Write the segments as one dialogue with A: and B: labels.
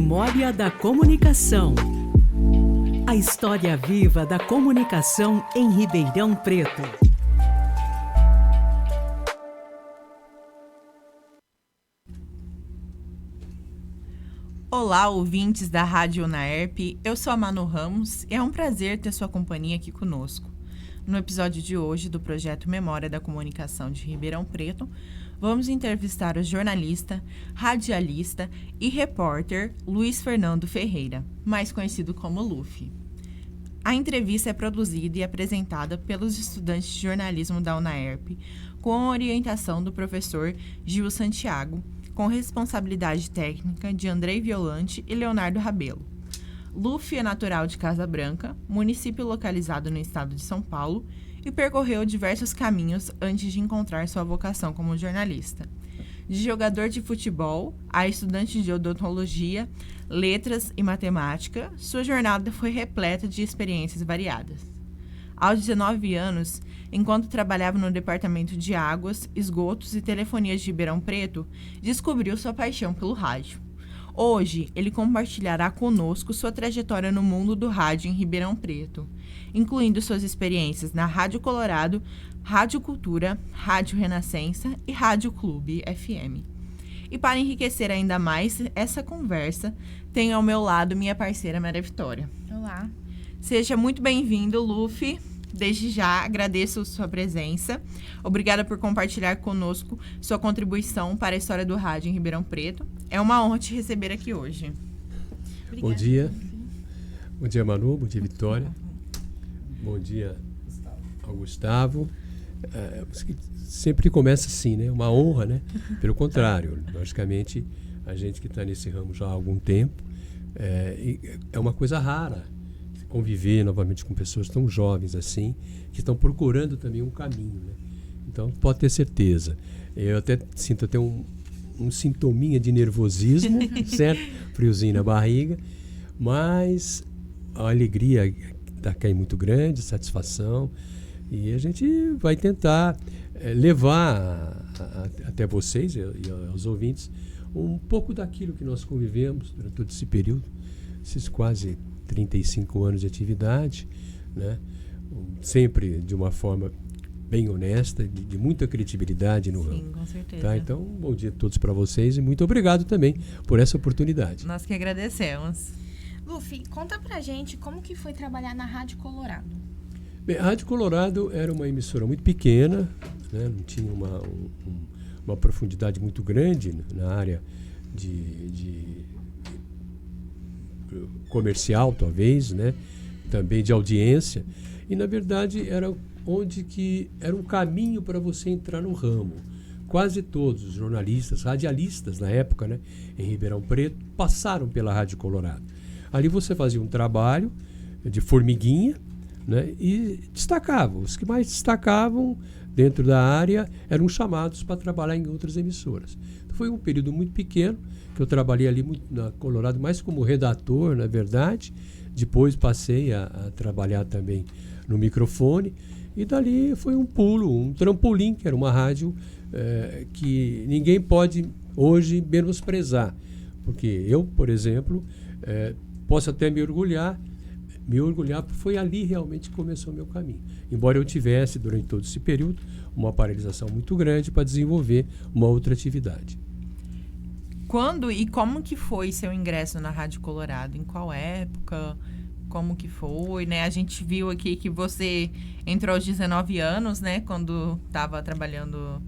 A: Memória da Comunicação. A história viva da comunicação em Ribeirão Preto.
B: Olá, ouvintes da Rádio UNAERP. Eu sou a Manu Ramos e é um prazer ter sua companhia aqui conosco. No episódio de hoje do projeto Memória da Comunicação de Ribeirão Preto, vamos entrevistar o jornalista, radialista e repórter Luiz Fernando Ferreira, mais conhecido como Luffy. A entrevista é produzida e apresentada pelos estudantes de jornalismo da UNAERP, com a orientação do professor Gil Santiago, com responsabilidade técnica de Andrei Violante e Leonardo Rabelo. Luffy é natural de Casa Branca, município localizado no estado de São Paulo, e percorreu diversos caminhos antes de encontrar sua vocação como jornalista. De jogador de futebol a estudante de odontologia, letras e matemática, sua jornada foi repleta de experiências variadas. Aos 19 anos, enquanto trabalhava no departamento de águas, esgotos e telefonia de Ribeirão Preto, descobriu sua paixão pelo rádio. Hoje, ele compartilhará conosco sua trajetória no mundo do rádio em Ribeirão Preto, incluindo suas experiências na Rádio Colorado, Rádio Cultura, Rádio Renascença e Rádio Clube FM. E para enriquecer ainda mais essa conversa, tenho ao meu lado minha parceira Maria Vitória.
C: Olá.
B: Seja muito bem-vindo, Luffy. Desde já agradeço sua presença. Obrigada por compartilhar conosco sua contribuição para a história do rádio em Ribeirão Preto. É uma honra te receber aqui hoje.
C: Obrigada.
D: Bom dia. Bom dia, Manu. Bom dia, Vitória. Bom dia ao Gustavo. Sempre começa assim, né? Uma honra, né? Pelo contrário, logicamente, a gente que está nesse ramo já há algum tempo, é uma coisa rara conviver novamente com pessoas tão jovens assim, que estão procurando também um caminho, né? Então, pode ter certeza. Eu até sinto até um sintominha de nervosismo, certo? Friozinho na barriga, mas a alegria está aqui muito grande, satisfação, e a gente vai tentar levar até vocês e aos ouvintes um pouco daquilo que nós convivemos durante todo esse período, esses quase 35 anos de atividade, né? Sempre de uma forma bem honesta, de muita credibilidade no ramo.
B: Sim, com certeza.
D: Tá? Então, bom dia a todos para vocês e muito obrigado também por essa oportunidade.
B: Nós que agradecemos.
C: Luffy, conta pra gente como que foi trabalhar na Rádio Colorado.
D: Bem, a Rádio Colorado era uma emissora muito pequena, né? Não tinha uma profundidade muito grande na área de comercial, talvez, né? Também de audiência. E, na verdade, era um caminho para você entrar no ramo. Quase todos os jornalistas, radialistas na época, né, em Ribeirão Preto, passaram pela Rádio Colorado. Ali você fazia um trabalho de formiguinha, né, e destacava. Os que mais destacavam dentro da área eram chamados para trabalhar em outras emissoras. Então, foi um período muito pequeno que eu trabalhei ali muito na Colorado, mais como redator, na verdade. Depois passei a trabalhar também no microfone. E dali foi um pulo, um trampolim, que era uma rádio que ninguém pode hoje menosprezar. Porque eu, por exemplo, posso até me orgulhar, porque foi ali realmente que começou o meu caminho. Embora eu tivesse, durante todo esse período, uma paralisação muito grande para desenvolver uma outra atividade.
B: Quando e como que foi seu ingresso na Rádio Colorado? Em qual época? Como que foi, né? A gente viu aqui que você entrou aos 19 anos, né? Quando estava trabalhando...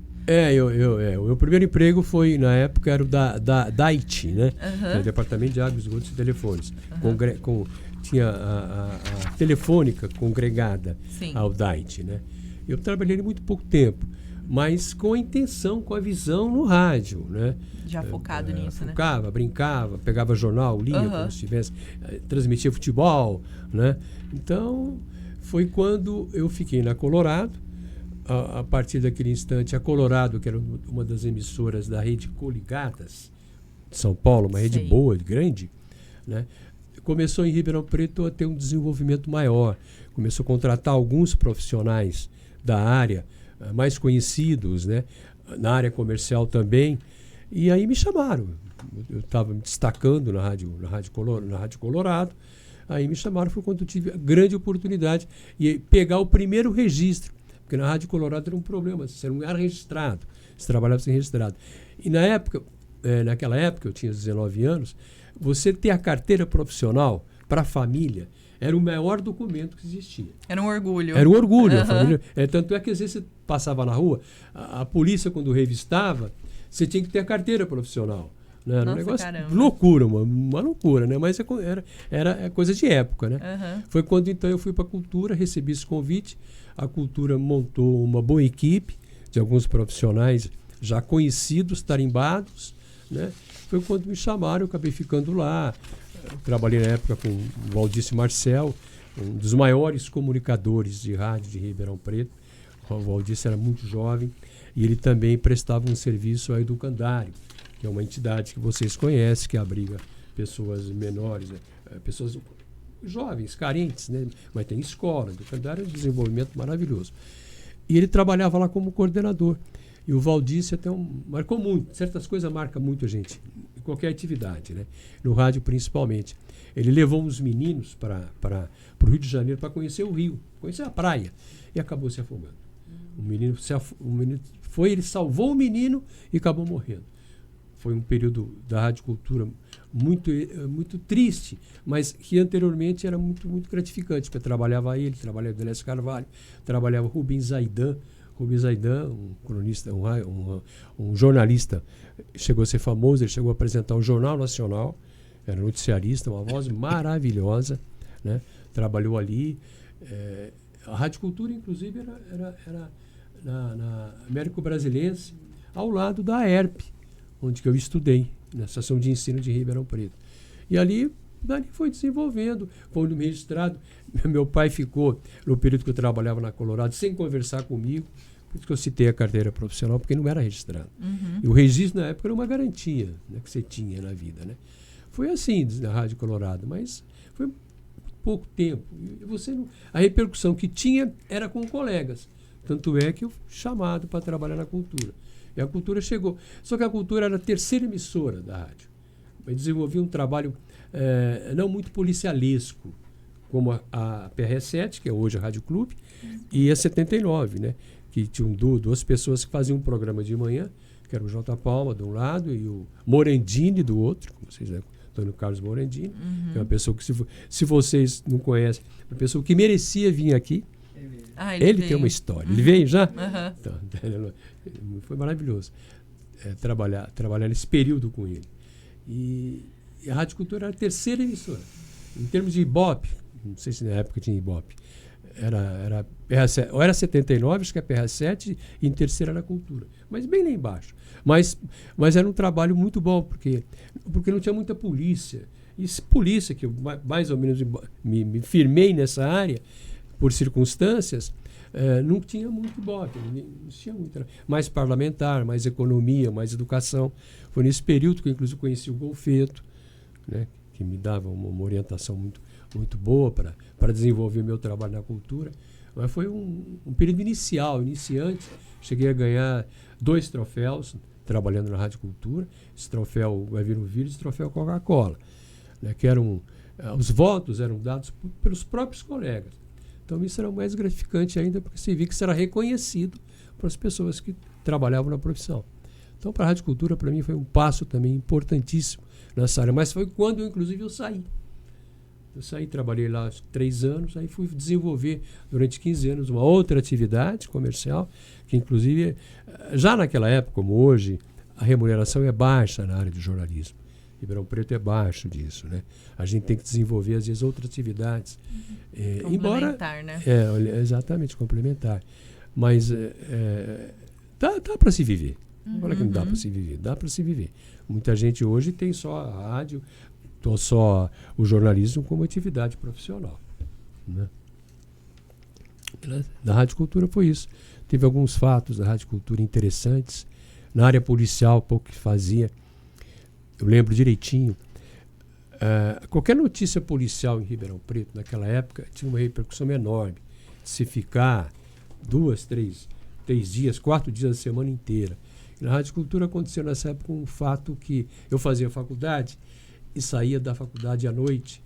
D: O meu primeiro emprego foi, na época, era o da DAIT, né?
B: Uhum.
D: O Departamento de Águas, Esgotos e Telefones. Tinha a telefônica congregada.
B: Sim.
D: Ao DAIT, né? Eu trabalhei ali muito pouco tempo, mas com a intenção, com a visão no rádio, né?
B: Já focado nisso, né?
D: Focava, brincava, pegava jornal, lia, como se tivesse, transmitia futebol, né? Então, foi quando eu fiquei na Colorado. A partir daquele instante, a Colorado, que era uma das emissoras da rede Coligadas de São Paulo, uma rede boa, grande, né? Começou em Ribeirão Preto a ter um desenvolvimento maior. Começou a contratar alguns profissionais da área, mais conhecidos, né? Na área comercial também. E aí me chamaram. eu estava me destacando na Rádio Colorado. Aí me chamaram, foi quando eu tive a grande oportunidade de pegar o primeiro registro, porque na Rádio Colorado era um problema, você não era registrado, você trabalhava sem registrado. E naquela época, eu tinha 19 anos, você ter a carteira profissional para a família era o maior documento que existia.
B: Era um orgulho.
D: Era um orgulho. A família, tanto é que às vezes você passava na rua, a polícia quando revistava, você tinha que ter a carteira profissional. Né? Era um negócio, loucura, uma loucura, né? Mas era coisa de época, né? Foi quando então eu fui para a Cultura, recebi esse convite, a Cultura montou uma boa equipe de alguns profissionais já conhecidos, tarimbados, né? Foi quando me chamaram, eu acabei ficando lá. Eu trabalhei na época com o Valdice Marcel, um dos maiores comunicadores de rádio de Ribeirão Preto. O Valdice era muito jovem e ele também prestava um serviço ao Educandário, que é uma entidade que vocês conhecem, que abriga pessoas menores, né? Pessoas jovens, carentes, né? Mas tem escola, Educandário é um desenvolvimento maravilhoso. E ele trabalhava lá como coordenador. E o Valdice até marcou muito, certas coisas marcam muito a gente, em qualquer atividade, né? No rádio principalmente. Ele levou uns meninos para o Rio de Janeiro para conhecer o Rio, conhecer a praia, e acabou se afogando. O menino ele salvou o menino e acabou morrendo. Foi um período da Rádio Cultura muito triste, mas que anteriormente era muito, muito gratificante, porque trabalhava o Delésio Carvalho, trabalhava o Rubens Zaidan, um cronista, um jornalista, chegou a ser famoso, ele chegou a apresentar o Jornal Nacional, era noticiarista, uma voz maravilhosa, né? Trabalhou ali. A Rádio Cultura, inclusive, era na Américo Brasilense, ao lado da AERP, onde que eu estudei, na Estação de Ensino de Ribeirão Preto. E ali foi desenvolvendo, foi registrado. Meu pai ficou, no período que eu trabalhava na Colorado, sem conversar comigo, por isso que eu citei a carteira profissional, porque não era registrado. E o registro, na época, era uma garantia, né, que você tinha na vida, né? Foi assim na Rádio Colorado, mas foi pouco tempo. E a repercussão que tinha era com colegas. Tanto é que eu fui chamado para trabalhar na Cultura. E a Cultura chegou. Só que a Cultura era a terceira emissora da rádio. Eu desenvolvi um trabalho não muito policialesco, como a PRS7, que é hoje a Rádio Clube, e a 79, né? Que tinham duas pessoas que faziam um programa de manhã, que era o J. Palma, de um lado, e o Morandini, do outro, como vocês lembram, Antônio Carlos Morandini, que é uma pessoa que, se vocês não conhecem, uma pessoa que merecia vir aqui. Ele tem uma história. Ele veio já? Então, foi maravilhoso trabalhar nesse período com ele. E a Rádio Cultura era a terceira emissora. Em termos de Ibope, não sei se na época tinha Ibope, era PRS7, ou era 79, acho que é PRS7, e em terceira era Cultura. Mas bem lá embaixo. Mas era um trabalho muito bom, porque não tinha muita polícia. E polícia, que eu mais ou menos me firmei nessa área, por circunstâncias, não tinha muito Ibope, não tinha muito, mais parlamentar, mais economia, mais educação. Foi nesse período que eu, inclusive, conheci o Golfeto, né, que me dava uma orientação muito, muito boa para desenvolver meu trabalho na Cultura. Mas foi um período iniciante. Cheguei a ganhar 2 troféus trabalhando na Rádio Cultura. Esse troféu vai vir no vídeo, esse troféu Coca-Cola, né, que os votos eram dados pelos próprios colegas. Então isso era mais gratificante ainda, porque você via que isso era reconhecido para as pessoas que trabalhavam na profissão. Então, para a Rádio Cultura, para mim, foi um passo também importantíssimo nessa área. Mas foi quando, inclusive, eu saí. Trabalhei lá 3 anos, aí fui desenvolver durante 15 anos uma outra atividade comercial, que inclusive, já naquela época, como hoje, a remuneração é baixa na área de jornalismo. Ribeirão Preto é baixo disso, né? A gente tem que desenvolver, às vezes, outras atividades.
B: Complementar, né?
D: Exatamente, complementar. Mas dá para se viver. Não fala que não dá para se viver. Dá para se viver. Muita gente hoje tem só a rádio, só o jornalismo como atividade profissional, né? Na Rádio Cultura foi isso. Teve alguns fatos da Rádio Cultura interessantes. Na área policial, pouco que fazia. Eu lembro direitinho. Qualquer notícia policial em Ribeirão Preto, naquela época, tinha uma repercussão enorme. Se ficar 2, 3 dias, 4 dias a semana inteira. Na Rádio Cultura aconteceu nessa época um fato que eu fazia faculdade e saía da faculdade à noite,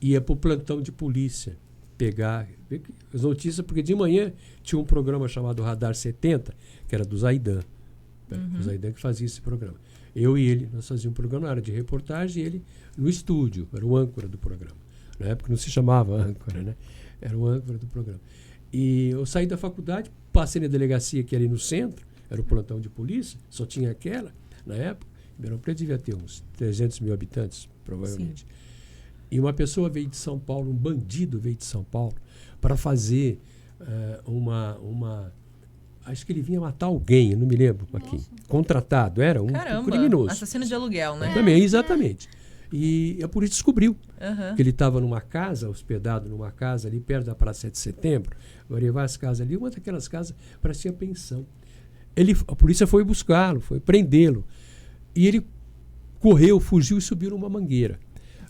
D: ia para o plantão de polícia pegar as notícias, porque de manhã tinha um programa chamado Radar 70, que era do Zaidan. O Zaidan que fazia esse programa. Eu e ele, nós fazíamos um programa na área de reportagem, e ele no estúdio, era o âncora do programa. Na época não se chamava âncora, né? Era o âncora do programa. E eu saí da faculdade, passei na delegacia que era ali no centro, era o plantão de polícia, só tinha aquela, na época. Ribeirão Preto devia ter uns 300 mil habitantes, provavelmente. Sim. E uma pessoa veio de São Paulo, um bandido veio de São Paulo, para fazer acho que ele vinha matar alguém, eu não me lembro aqui. Contratado, era um criminoso.
B: Assassino de aluguel, né?
D: Também, exatamente. E a polícia descobriu que ele estava numa casa, hospedado numa casa ali perto da Praça 7 de Setembro. Havia várias casas ali, uma daquelas casas parecia pensão. A polícia foi buscá-lo, foi prendê-lo. E ele correu, fugiu e subiu numa mangueira.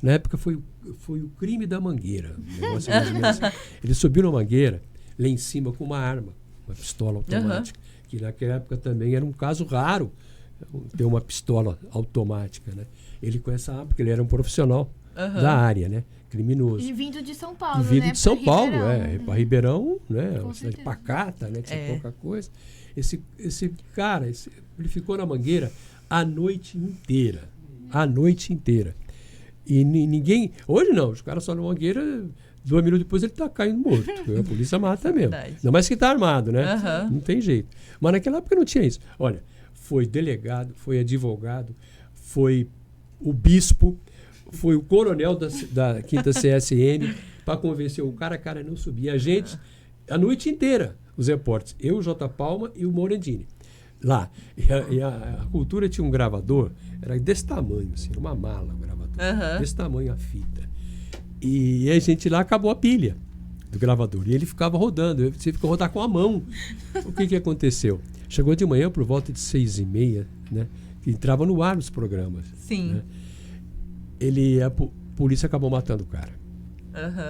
D: Na época foi o crime da mangueira. Um negócio mais ou menos assim. Ele subiu na mangueira, lá em cima, com uma arma, uma pistola automática. Que naquela época também era um caso raro ter uma pistola automática, né? Ele com essa arma, porque ele era um profissional da área, né? Criminoso.
C: E vindo de São Paulo,
D: vindo
C: né?
D: de São Paulo, para Ribeirão, né? Uma cidade
C: certeza.
D: pacata, né? Tinha pouca coisa. Esse cara, ele ficou na mangueira a noite inteira. A noite inteira. E ninguém... Hoje não, os caras só na mangueira, 2 minutos depois ele está caindo morto. A polícia mata mesmo. Ainda mais que está armado, né? Não tem jeito. Mas naquela época não tinha isso. Olha, foi delegado, foi advogado, foi o bispo, foi o coronel da 5ª CSN para convencer o cara não subia. A gente, a noite inteira, os repórteres, eu, o J. Palma e o Morandini. Lá. E a Cultura tinha um gravador, era desse tamanho, assim, uma mala o gravador. Desse tamanho a fita. E a gente lá acabou a pilha do gravador. E ele ficava rodando, você ficou rodar com a mão. O que aconteceu? Chegou de manhã por volta de 6h30, né? Que entrava no ar os programas.
B: Sim.
D: Né? A polícia acabou matando o cara.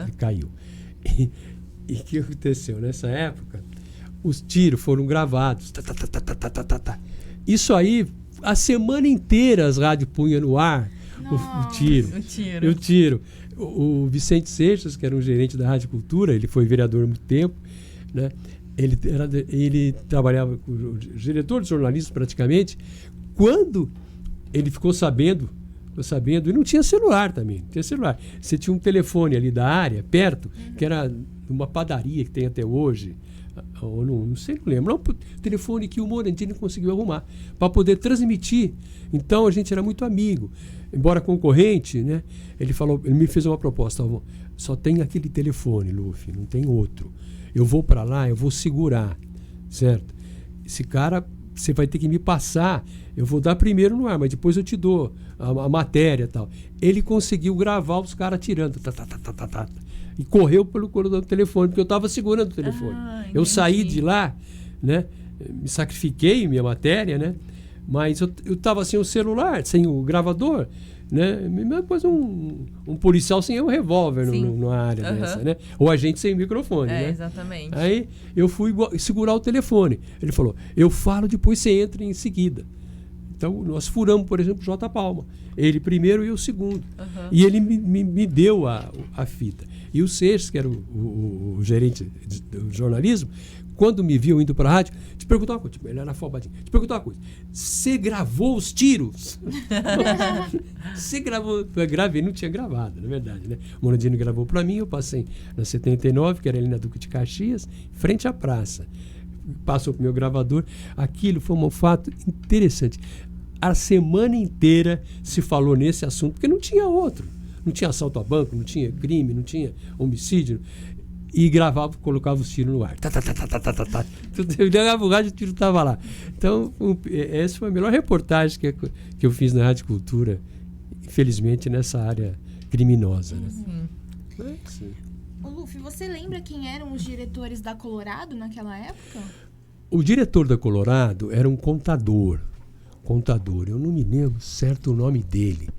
D: Ele caiu. E o que aconteceu? Nessa época, os tiros foram gravados. Isso aí, a semana inteira as rádios punham no ar o tiro. O Vicente Seixas, que era um gerente da Rádio Cultura, ele foi vereador há muito tempo, né? Ele trabalhava com o diretor de jornalismo praticamente. Quando ele ficou sabendo, e não tinha celular também, não tinha celular. Você tinha um telefone ali da área, perto, que era uma padaria que tem até hoje, ou não sei, não lembro. Não, o telefone que o Morandini conseguiu arrumar para poder transmitir. Então a gente era muito amigo, embora concorrente, né? Ele me fez uma proposta: só tem aquele telefone, Luffy, não tem outro. Eu vou para lá, eu vou segurar, certo? Esse cara, você vai ter que me passar. Eu vou dar primeiro no ar, mas depois eu te dou a matéria e tal. Ele conseguiu gravar os caras tirando. E correu pelo corredor do telefone, porque eu estava segurando o telefone. Eu saí de lá, né? Me sacrifiquei minha matéria, né? Mas eu estava sem o celular, sem o gravador, né? Depois um policial sem um revólver numa área dessa, né? Ou a gente sem microfone, né?
B: Exatamente.
D: Aí eu fui segurar o telefone. Ele falou: eu falo, depois você entra em seguida. Então nós furamos, por exemplo, o J. Palma. Ele primeiro e eu segundo. E ele me deu a fita. E o Seixas, que era o gerente do jornalismo, quando me viu indo para a rádio, te perguntou uma coisa, ele era afobadinho, te perguntou uma coisa: você gravou os tiros? Você gravou? Eu gravei, não tinha gravado, na verdade, né? O Morandini gravou para mim, eu passei na 79, que era ali na Duque de Caxias, frente à praça. Passou para o meu gravador. Aquilo foi um fato interessante. A semana inteira se falou nesse assunto, porque não tinha outro. Não tinha assalto a banco, não tinha crime, não tinha homicídio. E gravava, colocava os tiros no ar. Eu ligava o rádio e o tiro estava lá. Então, essa foi a melhor reportagem que eu fiz na Rádio Cultura, infelizmente, nessa área criminosa. Né?
C: Sim. Ô, Luffy, você lembra quem eram os diretores da Colorado naquela época?
D: O diretor da Colorado era um contador. Eu não me lembro certo o nome dele.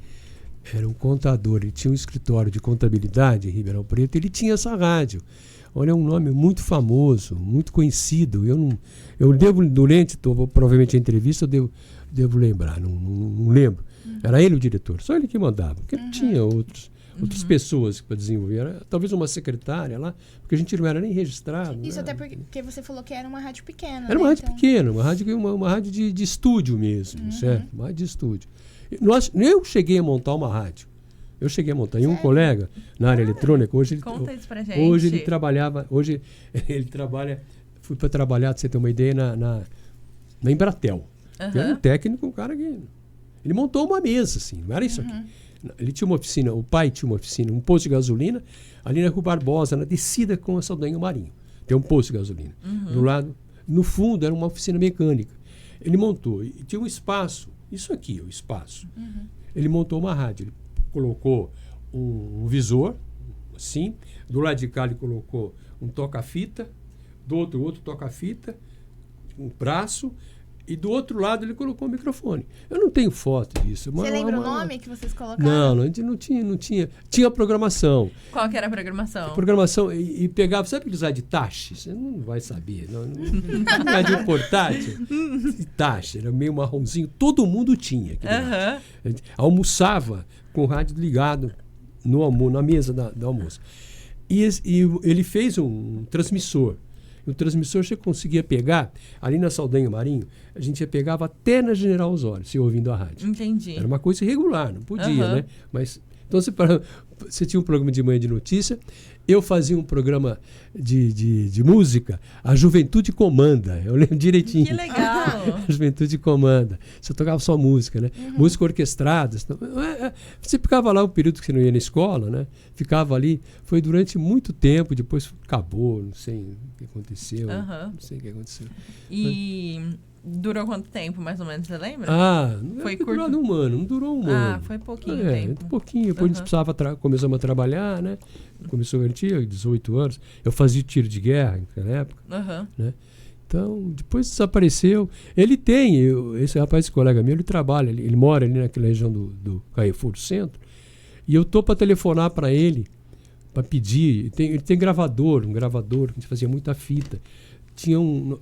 D: era um contador, ele tinha um escritório de contabilidade em Ribeirão Preto, ele tinha essa rádio. Olha, é um nome muito famoso, muito conhecido. Eu devo, durante provavelmente a entrevista, eu devo lembrar, não lembro. Era ele o diretor, só ele que mandava, porque não tinha outras pessoas para desenvolver. Era, talvez uma secretária lá, porque a gente não era nem registrado.
C: Isso
D: né?
C: até porque você falou que era uma rádio pequena.
D: Era uma
C: né?
D: rádio pequena, uma rádio de estúdio mesmo, certo? Uma rádio de estúdio. Eu cheguei a montar uma rádio. Eu cheguei a montar. E um colega na área eletrônica,
B: Conta isso pra gente.
D: hoje ele trabalha, fui para trabalhar, para você ter uma ideia, na Embratel. Era um técnico, um cara que... Ele montou uma mesa, assim, não era isso aqui. Ele tinha uma oficina, o pai tinha uma oficina, um posto de gasolina, ali na Rua Barbosa, na descida com a Saldanha Marinho. Tem um posto de gasolina. Do lado, no fundo, era uma oficina mecânica. Ele montou, e tinha um espaço, isso aqui, o espaço. Ele montou uma rádio, ele colocou um visor, assim, do lado de cá ele colocou um toca-fita, do outro toca-fita, um braço, e do outro lado ele colocou o microfone. Eu não tenho foto disso.
C: Você lembra o nome que vocês colocaram?
D: Não, a gente não tinha. Tinha programação.
B: Qual que era a programação?
D: Programação, e pegava, sabe aquele de tache? Você não vai saber. Não é de um portátil. De tache, era meio marronzinho. Todo mundo tinha. A gente almoçava com o rádio ligado na mesa do almoço. E ele fez um transmissor. O transmissor você conseguia pegar, ali na Saldanha Marinho, a gente pegava até na General Osório, se ouvindo a rádio.
B: Entendi.
D: Era uma coisa irregular, não podia, né? Mas, então você tinha um programa de manhã de notícia, eu fazia um programa de música, a Juventude Comanda, eu lembro direitinho.
B: Que legal!
D: A Juventude Comanda. Você tocava só música, né? Música orquestrada. Você ficava lá um período que você não ia na escola, né? Ficava ali, foi durante muito tempo, depois acabou, não sei o que aconteceu. Não sei o que aconteceu.
B: E durou quanto tempo, mais ou menos, você lembra?
D: Foi curto? Durou um ano, não durou um ano.
B: Foi pouquinho tempo.
D: Pouquinho, depois a gente precisava, começamos a trabalhar, né? Começou, eu tinha 18 anos, eu fazia tiro de guerra naquela época, né? Então, depois desapareceu. Ele esse rapaz, esse colega meu, ele trabalha, ele mora ali naquela região do Carrefour do Centro, e eu tô para telefonar para ele, para pedir. Ele tem um gravador que a gente fazia muita fita.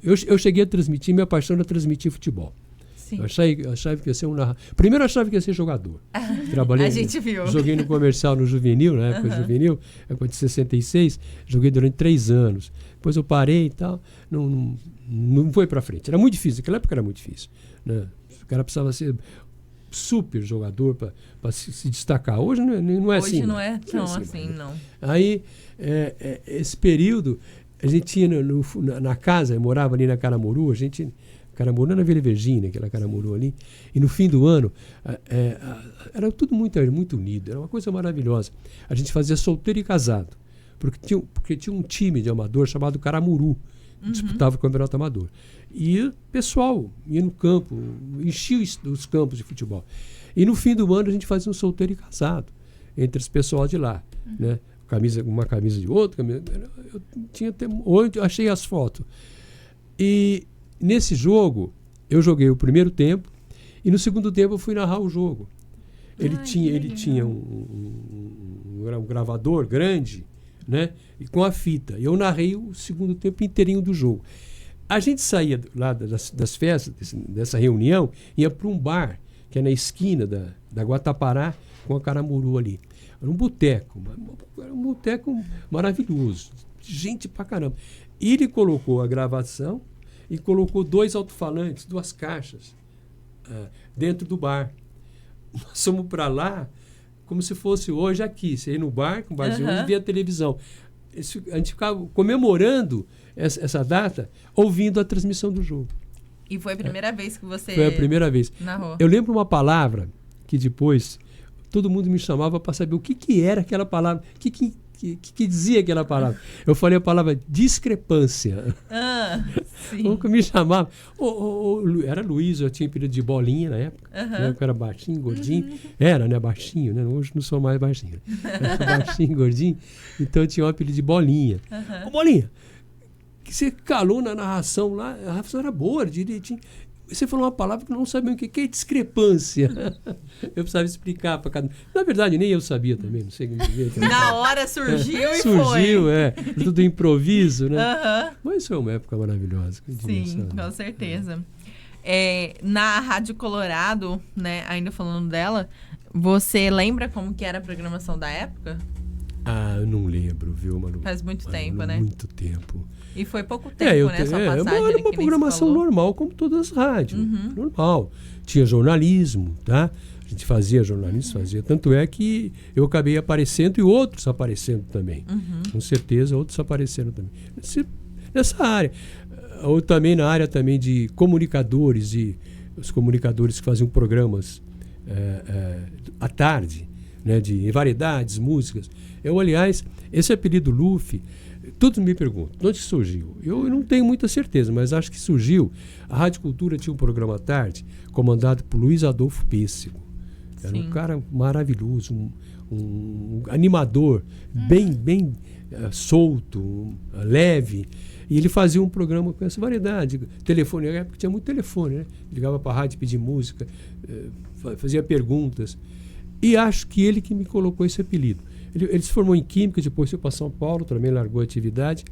D: Eu cheguei a transmitir, minha paixão era transmitir futebol.
B: Sim.
D: Eu achava que ia ser um narrador. Primeiro eu achava que ia ser jogador. Trabalhei,
B: a gente viu.
D: Joguei no comercial, no juvenil, na época juvenil, época de 66, joguei durante 3 anos. Depois eu parei e tal, não foi para frente. Era muito difícil, naquela época era muito difícil, né? O cara precisava ser super jogador para se destacar. Hoje não é assim.
B: Hoje não é tão assim, não.
D: Aí, esse período, a gente tinha na casa, eu morava ali na Caramuru, Caramuru na Vila Virgínia, aquela Caramuru ali, e no fim do ano, era tudo muito unido, era uma coisa maravilhosa. A gente fazia solteiro e casado, porque tinha um time de amador chamado Caramuru, que disputava o campeonato amador. E o pessoal ia no campo, enchia os campos de futebol. E no fim do ano a gente fazia um solteiro e casado, entre os pessoal de lá, né? Uma camisa de outro, hoje eu achei as fotos. E nesse jogo, eu joguei o primeiro tempo e no segundo tempo eu fui narrar o jogo. Ele tinha um gravador grande, né? E com a fita. Eu narrei o segundo tempo inteirinho do jogo. A gente saía lá das festas, dessa reunião, ia para um bar, que é na esquina da Guatapará, com a Caramuru ali. Era um boteco maravilhoso. Gente pra caramba. E ele colocou a gravação e colocou 2 alto-falantes, 2 caixas dentro do bar. Nós fomos para lá como se fosse hoje aqui. Você ia no bar, com o barzinho, e via a televisão. A gente ficava comemorando essa data, ouvindo a transmissão do jogo.
B: E foi a primeira vez que você
D: Foi a primeira vez.
B: narrou.
D: Eu lembro uma palavra que depois todo mundo me chamava para saber o que era aquela palavra, o que dizia aquela palavra. Eu falei a palavra discrepância.
B: Sim.
D: Como que me chamava? Era Luiz, eu tinha apelido de Bolinha na época. Na época era baixinho, gordinho. Era, né? Baixinho, né? Hoje não sou mais baixinho. Era baixinho, gordinho. Então eu tinha um apelido de Bolinha. Ô, Bolinha, que você calou na narração lá, a narração era boa, direitinho. Você falou uma palavra que eu não sabia o que é discrepância. Eu precisava explicar para cada um. Na verdade, nem eu sabia também, não sei o que
B: Na hora surgiu e foi.
D: Surgiu, tudo improviso, né?
B: Aham.
D: Mas foi uma época maravilhosa.
B: Sim, com certeza. Na Rádio Colorado, né, ainda falando dela, você lembra como que era a programação da época?
D: Eu não lembro, viu, Manu?
B: Faz muito tempo, né?
D: Muito tempo.
B: E foi pouco tempo, né? Sua passagem.
D: Era uma programação normal, como todas as rádios. Normal. Tinha jornalismo, tá? A gente fazia jornalismo, fazia. Tanto é que eu acabei aparecendo e outros aparecendo também. Com certeza, outros apareceram também. Nessa área. Ou também na área também de comunicadores, e os comunicadores que faziam programas à tarde, né, de variedades, músicas. Aliás, esse apelido Luffy, todos me perguntam, de onde surgiu? Eu não tenho muita certeza, mas acho que surgiu. A Rádio Cultura tinha um programa à tarde, comandado por Luiz Adolfo Pêssego. Era um cara maravilhoso, um animador, bem solto, leve. E ele fazia um programa com essa variedade. Telefone, na época tinha muito telefone, né? Ligava para a rádio, pedia música, fazia perguntas. E acho que ele que me colocou esse apelido. Ele se formou em Química, depois foi para São Paulo, também largou a atividade.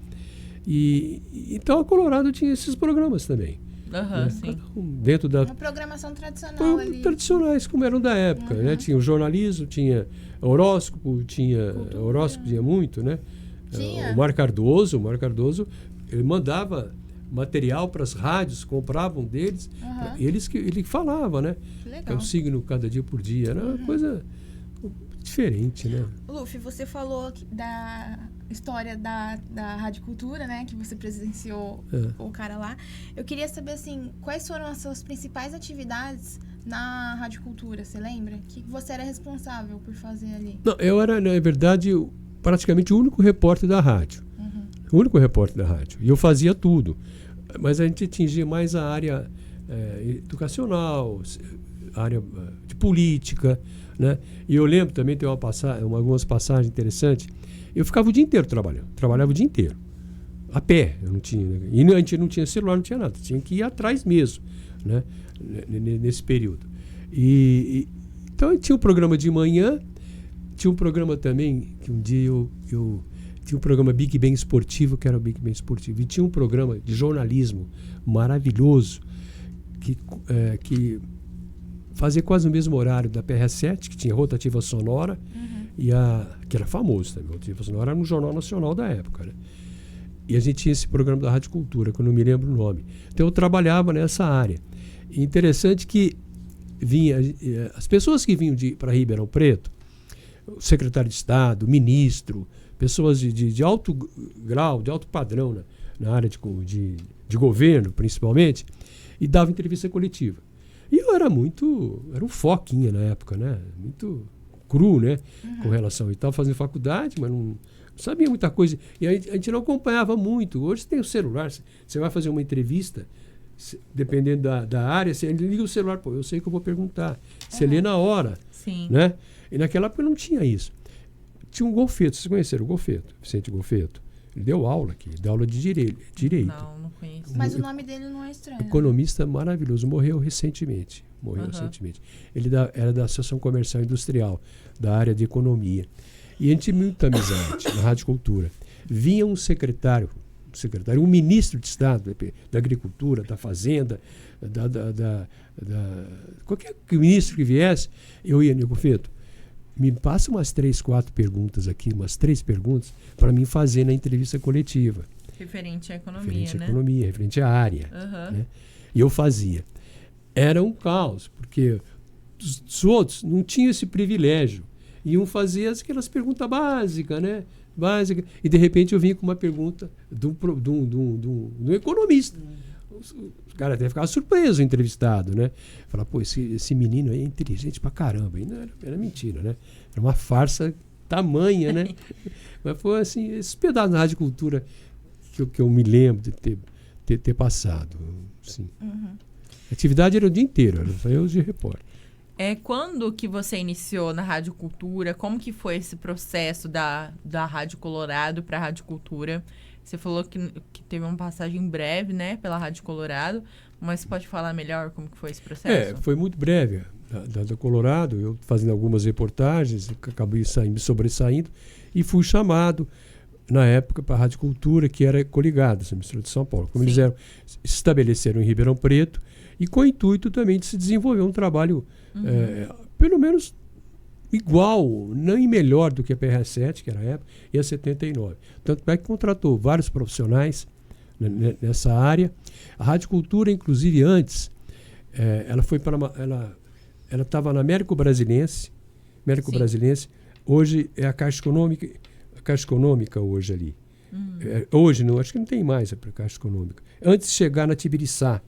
D: Então a Colorado tinha esses programas também. Né?
B: Sim.
D: Dentro da
C: Uma programação tradicional ali.
D: Tradicionais, como eram da época. Né? Tinha o jornalismo, tinha horóscopo, tinha muito, né?
C: Tinha.
D: O Mário Cardoso, ele mandava material para as rádios, compravam deles, ele falava, né?
C: Que
D: É
C: legal.
D: o signo cada dia por dia, era uma coisa diferente, né?
C: Luffy, você falou da história da Rádio Cultura, né? Que você presenciou o cara lá. Eu queria saber, assim, quais foram as suas principais atividades na Rádio Cultura, você lembra? O que você era responsável por fazer ali?
D: Não, eu era, na verdade, praticamente o único repórter da rádio. O único repórter da rádio. E eu fazia tudo. Mas a gente atingia mais a área educacional, a área de política, né? E eu lembro também, tem algumas passagens interessantes. Eu ficava o dia inteiro trabalhava o dia inteiro. A pé, eu não tinha. Né? E a gente não tinha celular, não tinha nada. Tinha que ir atrás mesmo, né? Nesse período. Então, tinha um programa de manhã, tinha um programa também, que um dia eu tinha um programa Big Bang Esportivo, que era o Big Bang Esportivo. E tinha um programa de jornalismo maravilhoso, que fazia quase o mesmo horário da PRS7, que tinha rotativa sonora, que era famoso também. Rotativa sonora era no Jornal Nacional da época. Né? E a gente tinha esse programa da Rádio Cultura, que eu não me lembro o nome. Então eu trabalhava nessa área. E interessante que as pessoas que vinham para Ribeirão Preto, o secretário de Estado, o ministro, pessoas de alto grau, de alto padrão na área de governo, principalmente, e davam entrevista coletiva. E eu era um foquinha na época, né? Muito cru, né? Com relação. Eu estava fazendo faculdade, mas não sabia muita coisa. E a gente não acompanhava muito. Hoje tem o celular, você vai fazer uma entrevista, dependendo da área, você liga o celular, eu sei que eu vou perguntar. Você lê na hora.
B: Sim.
D: Né? E naquela época não tinha isso. Tinha um Golfeto, vocês conheceram o Golfeto? Vicente Golfeto? Ele deu aula aqui, deu aula de direito.
B: Não conheço.
C: Mas o nome dele não é estranho.
D: Economista maravilhoso, morreu recentemente. Ele era da Associação Comercial e Industrial, da área de economia. E a gente tinha muita amizade na Rádio Cultura. Vinha um secretário, um ministro de Estado da Agricultura, da Fazenda, qualquer ministro que viesse, eu ia, Golfeto, me passa umas 3, 4 perguntas aqui, umas 3 perguntas, para mim fazer na entrevista coletiva.
B: Referente à economia,
D: Referente à
B: né?
D: economia, referente à área. Né? E eu fazia. Era um caos, porque os outros não tinham esse privilégio. Iam fazer aquelas perguntas básicas, né? E de repente eu vinha com uma pergunta de um economista. O cara até ficava surpreso, o entrevistado, né? Falar, esse menino aí é inteligente pra caramba. E não era mentira, né? Era uma farsa tamanha, né? Mas foi assim, esses pedaços da Rádio Cultura que eu me lembro de ter passado. Assim. A atividade era o dia inteiro, era só eu de repórter.
B: Quando que você iniciou na Rádio Cultura? Como que foi esse processo da Rádio Colorado para a Rádio Cultura? Você falou que teve uma passagem breve, né, pela Rádio Colorado, mas você pode falar melhor como que foi esse processo?
D: Foi muito breve. Da Colorado, eu fazendo algumas reportagens, acabei sobressaindo e fui chamado, na época, para a Rádio Cultura, que era coligada, essa emissora de São Paulo. Como eles se estabeleceram em Ribeirão Preto e com o intuito também de se desenvolver um trabalho, pelo menos igual, nem melhor do que a PRS7, que era a época, e a 79. Tanto é que contratou vários profissionais nessa área. A Rádio Cultura, inclusive, antes, ela foi para ela estava na Américo Brasilense, hoje é a Caixa Econômica hoje ali. Hoje não, acho que não tem mais a Caixa Econômica. Antes de chegar na Tibiriçá,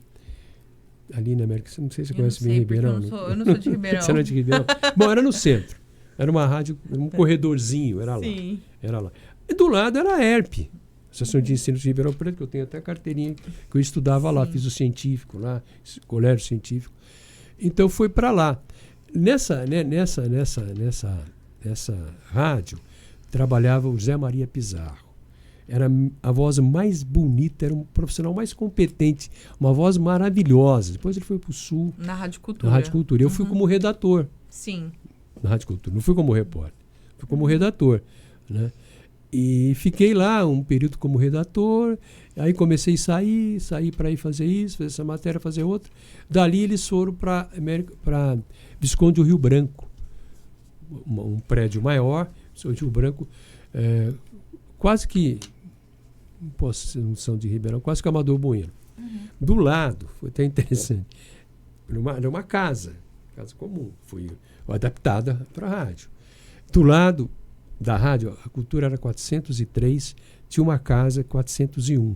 D: ali na América, não sei se você conhece bem Ribeirão.
B: Eu não sou de Ribeirão.
D: Você não é de Ribeirão? Bom, era no centro. Era uma rádio, um corredorzinho, era lá.
B: Sim.
D: Era lá. E do lado era a ERP, Associação de Ensino de Ribeirão Preto, que eu tenho até carteirinha, que eu estudava lá, fiz o científico lá, colégio científico. Então foi para lá. Nessa rádio trabalhava o Zé Maria Pizarro. Era a voz mais bonita, era um profissional mais competente, uma voz maravilhosa. Depois ele foi para o Sul.
B: Na Rádio Cultura.
D: Eu fui como redator.
B: Sim.
D: Na Rádio Cultura. Não fui como repórter, fui como redator, né? E fiquei lá um período como redator, aí comecei a sair para ir fazer isso, fazer essa matéria, fazer outra. Dali eles foram para Visconde do Rio Branco, um prédio maior, Visconde do Rio Branco, quase que, não são de Ribeirão, quase que Amador Bueno. Do lado, foi até interessante, era uma casa comum, foi adaptada para a rádio. Do lado da rádio, a Cultura era 403, tinha uma casa 401.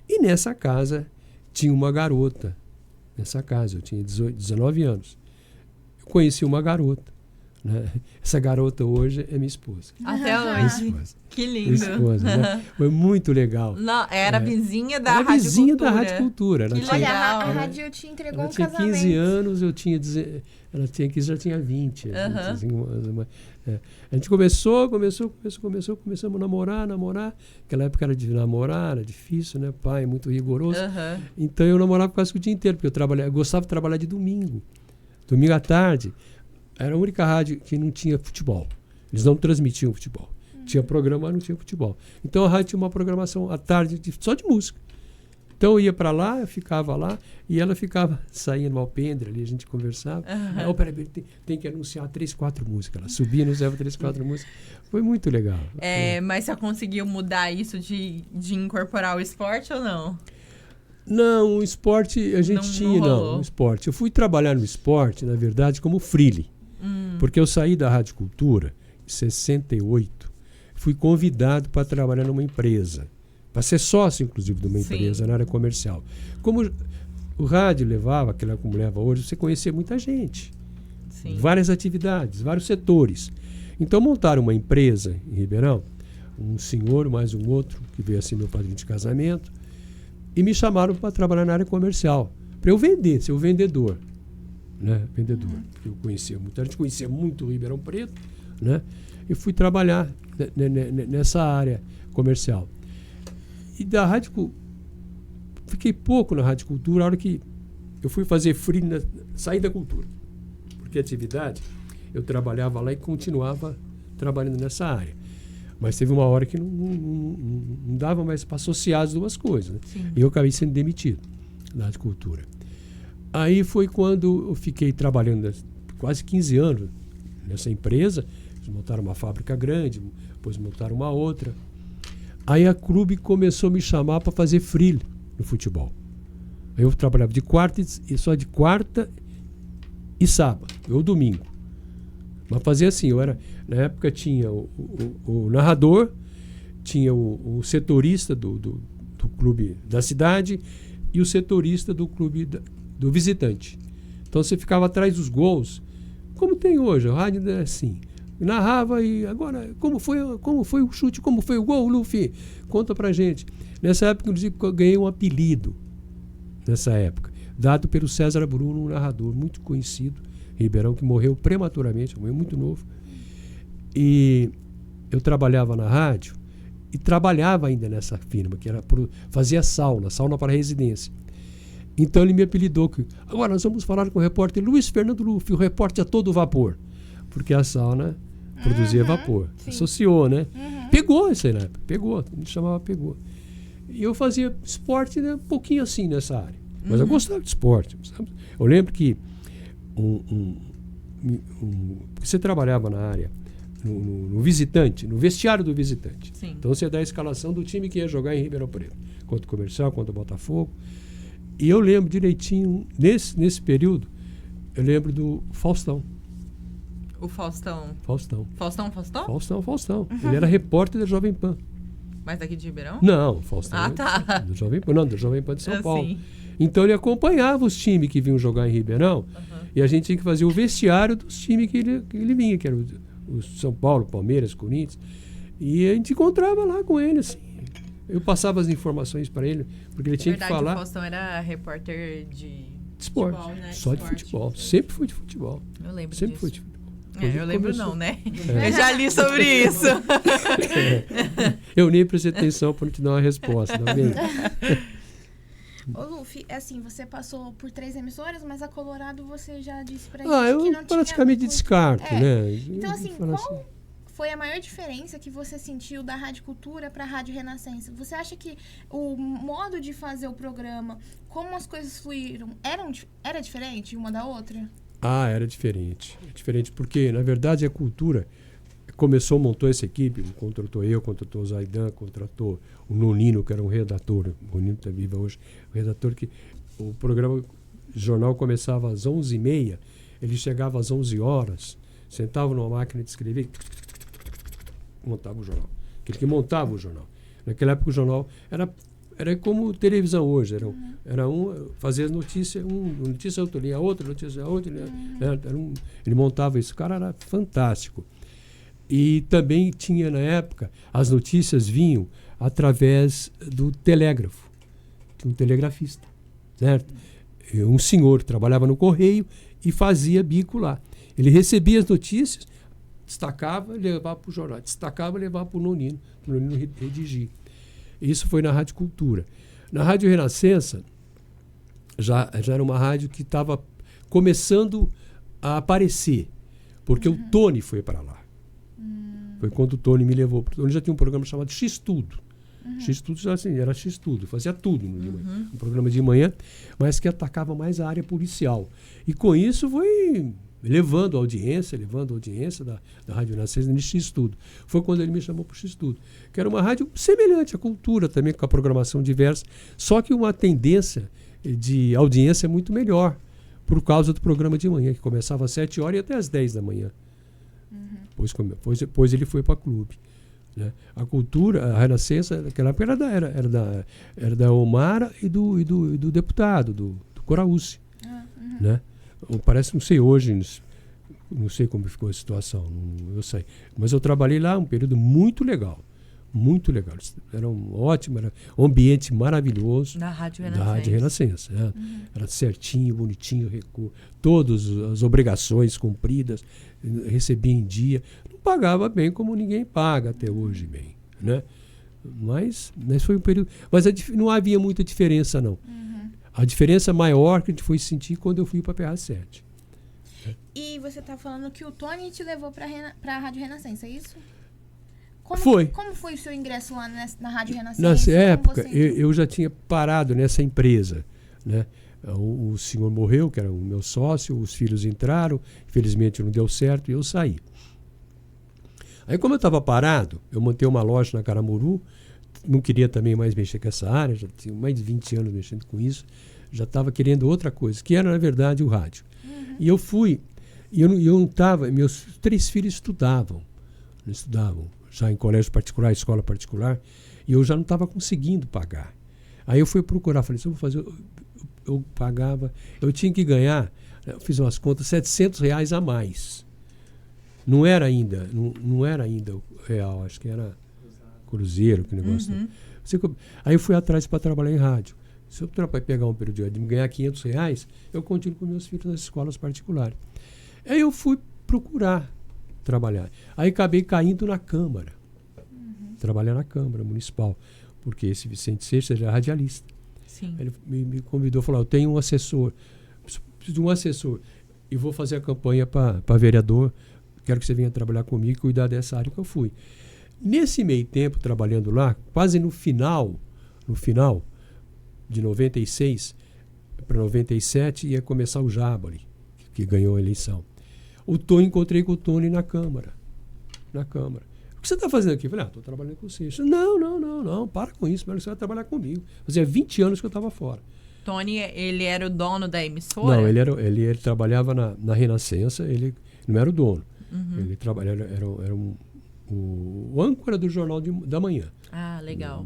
D: E nessa casa tinha uma garota. Nessa casa, eu tinha 19 anos. Eu conheci uma garota, né? Essa garota hoje é minha esposa.
B: Até hoje. Que lindo.
D: Minha esposa, né? Foi muito legal.
B: Não, era vizinha da Rádio Cultura.
D: Era vizinha da Rádio Cultura.
C: Olha, a rádio te entregou um casamento.
D: Ela tinha 15 anos, eu tinha... Ela tinha 15, já tinha 20. A gente começamos a namorar. Naquela época era de namorar, era difícil, né? Pai muito rigoroso. Então eu namorava quase que o dia inteiro, porque eu gostava de trabalhar de domingo. Domingo à tarde, era a única rádio que não tinha futebol. Eles não transmitiam futebol. Tinha programa, mas não tinha futebol. Então a rádio tinha uma programação à tarde só de música. Então eu ia para lá, eu ficava lá, e ela ficava saindo no alpendre ali, a gente conversava. Peraí, tem que anunciar 3, 4 músicas. Ela subia, anunciava 3, 4 músicas. Foi muito legal.
B: Mas você conseguiu mudar isso de incorporar o esporte ou não?
D: Não, o esporte a gente tinha, não. O esporte. Eu fui trabalhar no esporte, na verdade, como freela. Porque eu saí da Rádio Cultura em 68, fui convidado para trabalhar numa empresa. Para ser sócio, inclusive, de uma empresa na área comercial. Como o rádio levava, como leva hoje, você conhecia muita gente. Várias atividades, vários setores. Então montaram uma empresa em Ribeirão, um senhor, mais um outro, que veio assim meu padrinho de casamento, e me chamaram para trabalhar na área comercial, para eu vender, ser o vendedor. Né? Vendedor. Eu conhecia muito, a gente conhecia muito o Ribeirão Preto, né? E fui trabalhar nessa área comercial. E da rádio, fiquei pouco na Rádio Cultura, a hora que eu fui fazer freela, saí da cultura. Porque a atividade, eu trabalhava lá e continuava trabalhando nessa área. Mas teve uma hora que não dava mais para associar as duas coisas. Né? E eu acabei sendo demitido da Rádio Cultura. Aí foi quando eu fiquei trabalhando quase 15 anos nessa empresa. Eles montaram uma fábrica grande, depois montaram uma outra. Aí a clube começou a me chamar para fazer freela no futebol. Eu trabalhava de quarta só de quarta e sábado, ou domingo. Mas fazia assim, na época tinha o narrador, tinha o setorista do clube da cidade e o setorista do clube do visitante. Então você ficava atrás dos gols, como tem hoje, o rádio é assim. Narrava e agora, como foi o chute, como foi o gol, Luffy? Conta pra gente. Nessa época, inclusive, eu ganhei um apelido, nessa época, dado pelo César Bruno, um narrador muito conhecido, Ribeirão, que morreu prematuramente, morreu muito novo. E eu trabalhava na rádio e trabalhava ainda nessa firma, que fazia sauna para residência. Então ele me apelidou que agora nós vamos falar com o repórter Luiz Fernando Luff, o repórter a todo vapor, porque a sauna produzia vapor.
C: Sim.
D: Associou, né? Pegou isso aí na época, me chamava Pegou. E eu fazia esporte, né, um pouquinho assim nessa área. Mas eu gostava de esporte. Sabe? Eu lembro que você trabalhava na área, no visitante, no vestiário do visitante.
B: Sim.
D: Então você dá a escalação do time que ia jogar em Ribeirão Preto, contra o Comercial, contra o Botafogo. E eu lembro direitinho, nesse período, eu lembro do Faustão.
B: O Faustão.
D: Faustão.
B: Faustão?
D: Ele era repórter da Jovem Pan.
B: Mas daqui de Ribeirão?
D: Não, Faustão.
B: Ah, tá.
D: Do Jovem Pan, não, do Jovem Pan de São Paulo.
B: Sim.
D: Então ele acompanhava os times que vinham jogar em Ribeirão e a gente tinha que fazer o vestiário dos times que ele vinha, que era o São Paulo, Palmeiras, Corinthians. E a gente encontrava lá com ele, assim. Eu passava as informações para ele, porque ele tinha que falar.
B: O Faustão era repórter de
D: esporte,
B: futebol, né?
D: só de futebol. Sempre foi de futebol.
B: Eu lembro
D: Sempre
B: disso.
D: foi de futebol.
B: Eu lembro
D: começou.
B: não, né? Eu já li sobre isso.
D: Eu nem prestei atenção para não te dar uma resposta, não vem?
C: Ô, Luffy, assim, você passou por 3 emissoras, mas a Colorado você já disse pra
D: Eu
C: gente que não
D: praticamente
C: tinha...
D: descarto, né?
C: Então, assim,
D: Falar
C: qual foi a maior diferença que você sentiu da Rádio Cultura para a Rádio Renascença? Você acha que o modo de fazer o programa, como as coisas fluíram, era diferente uma da outra?
D: Era diferente. Diferente porque, na verdade, a Cultura montou essa equipe, contratou o Zaidan, contratou o Nonino, que era um redator, o Nonino está vivo hoje, o redator que o jornal começava às 11h30, ele chegava às 11 horas, sentava numa máquina de escrever, montava o jornal. Aquele que montava o jornal. Naquela época o jornal era como televisão hoje, fazia notícia, notícia outra linha, outra notícia, outra linha. Ele montava isso, o cara era fantástico. E também tinha, na época, as notícias vinham através do telégrafo, um telegrafista, certo? Um senhor trabalhava no correio e fazia bico lá. Ele recebia as notícias, destacava e levava para o jornal, destacava e levava para o Nonino redigir. Isso foi na Rádio Cultura. Na Rádio Renascença, já era uma rádio que estava começando a aparecer, porque o Tony foi para lá. Foi quando o Tony me levou. O Tony já tinha um programa chamado X-Tudo. X-Tudo era X-Tudo, fazia tudo no de manhã. Um programa de manhã, mas que atacava mais a área policial. E com isso foi levando a audiência da Rádio Renascença no X-Tudo. Foi quando ele me chamou para o X-Tudo, que era uma rádio semelhante à Cultura também, com a programação diversa, só que uma tendência de audiência muito melhor, por causa do programa de manhã, que começava às 7 horas e até às 10 da manhã. Depois ele foi para a Clube. Né? A Cultura, a Renascença, naquela época era da Omara e do deputado, do Coraúci. Né? Parece, não sei hoje, não sei como ficou a situação, eu sei. Mas eu trabalhei lá um período muito legal. Muito legal. Era era um ambiente maravilhoso
B: da Rádio
D: Renascença. Né? Era certinho, bonitinho, todas as obrigações cumpridas, recebia em dia. Não pagava bem como ninguém paga até hoje bem. Né? Mas foi um período. Mas não havia muita diferença, não. A diferença maior que a gente foi sentir quando eu fui para a PA7.
C: E você está falando que o Tony te levou para a Rádio Renascença, é isso? Como foi o seu ingresso lá na Rádio Renascença?
D: Nessa época, eu já tinha parado nessa empresa. Né? O senhor morreu, que era o meu sócio, os filhos entraram, infelizmente não deu certo e eu saí. Aí, como eu estava parado, eu montei uma loja na Caramuru, não queria também mais mexer com essa área, já tinha mais de 20 anos mexendo com isso, já estava querendo outra coisa, que era, na verdade, o rádio. E eu fui, e eu não estava, meus 3 filhos estudavam já em colégio particular, escola particular, e eu já não estava conseguindo pagar. Aí eu fui procurar, falei, se eu vou fazer, eu pagava, eu tinha que ganhar, eu fiz umas contas, R$700 a mais. Não era ainda o real, acho que era cruzeiro, que negócio. Aí eu fui atrás para trabalhar em rádio. Se eu pegar um período de ganhar R$500, eu continuo com meus filhos nas escolas particulares. Aí eu fui procurar trabalhar. Aí acabei caindo na Câmara. trabalhar na Câmara Municipal, porque esse Vicente Seixas era radialista.
B: Sim.
D: Ele me convidou, falou, eu tenho um assessor, preciso de um assessor, e vou fazer a campanha para vereador, quero que você venha trabalhar comigo e cuidar dessa área que eu fui. Nesse meio tempo, trabalhando lá, quase no final de 96 para 97, ia começar o Jabari, que ganhou a eleição. Encontrei com o Tony na Câmara. O que você está fazendo aqui? Eu falei, estou trabalhando com você. Não, para com isso, mas você vai trabalhar comigo. Fazia 20 anos que eu estava fora.
B: Tony, ele era o dono da emissora?
D: Não, ele trabalhava na Renascença, ele não era o dono. Ele trabalhava, era o âncora do Jornal da Manhã.
B: Ah, legal.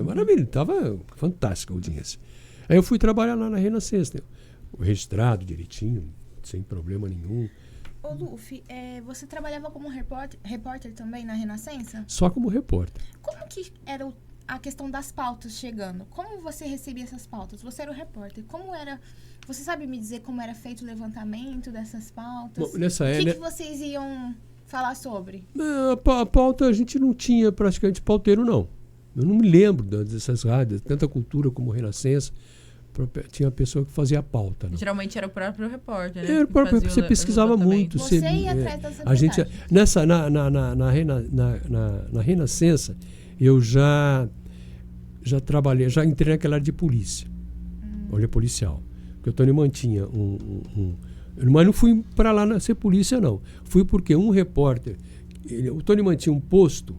D: Maravilha, estava fantástica a audiência. Aí eu fui trabalhar lá na Renascença, né? Registrado direitinho, sem problema nenhum.
C: Ô, Luffy, você trabalhava como repórter também na Renascença?
D: Só como repórter.
C: Como que era a questão das pautas chegando? Como você recebia essas pautas? Você era o repórter. Como era... Você sabe me dizer como era feito o levantamento dessas pautas?
D: Bom, nessa
C: o que vocês iam falar sobre?
D: A pauta a gente não tinha praticamente pauteiro, não. Eu não me lembro dessas rádios, tanta cultura como Renascença. Tinha a pessoa que fazia a pauta. Não.
B: Geralmente era o próprio repórter, né?
D: Era o próprio repórter, você pesquisava muito.
C: Você ia atrás dessa
D: a gente na Renascença, eu já trabalhei, já entrei naquela área de polícia. Olha, policial. Porque o Tony mantinha mas não fui para lá ser polícia, não. Fui porque um repórter... o Tony mantinha um posto...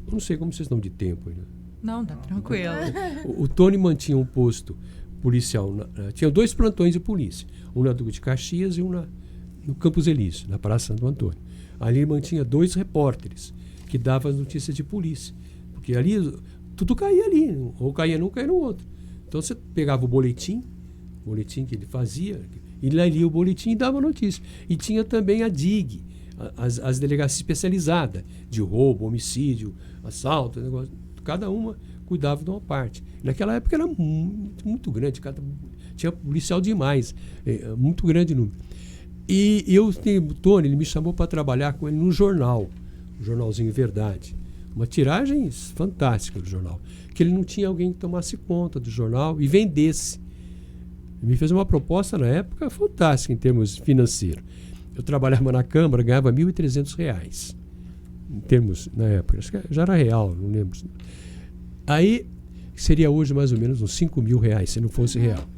D: Eu não sei como vocês estão de tempo aí, né?
B: Não, tá tranquilo.
D: O Tony mantinha um posto policial. Tinha 2 plantões de polícia. Um na Duque de Caxias e um no Campos Elíseos, na Praça Santo Antônio. Ali ele mantinha 2 repórteres que davam as notícias de polícia. Porque ali tudo caía ali. Ou caía num, caía no outro. Então você pegava o boletim que ele fazia, e lá lia o boletim e dava notícia. E tinha também a DIG, as delegacias especializadas de roubo, homicídio, assalto, negócio. Cada uma cuidava de uma parte. Naquela época era muito grande, tinha policial demais, muito grande número. E o Tony, ele me chamou para trabalhar com ele num jornal, um jornalzinho Verdade. Uma tiragem fantástica do jornal, que ele não tinha alguém que tomasse conta do jornal e vendesse. Ele me fez uma proposta na época fantástica em termos financeiros. Eu trabalhava na Câmara, ganhava R$ 1.300. Em termos, na época, acho que já era real, não lembro. Aí, seria hoje mais ou menos uns R$5.000, se não fosse real.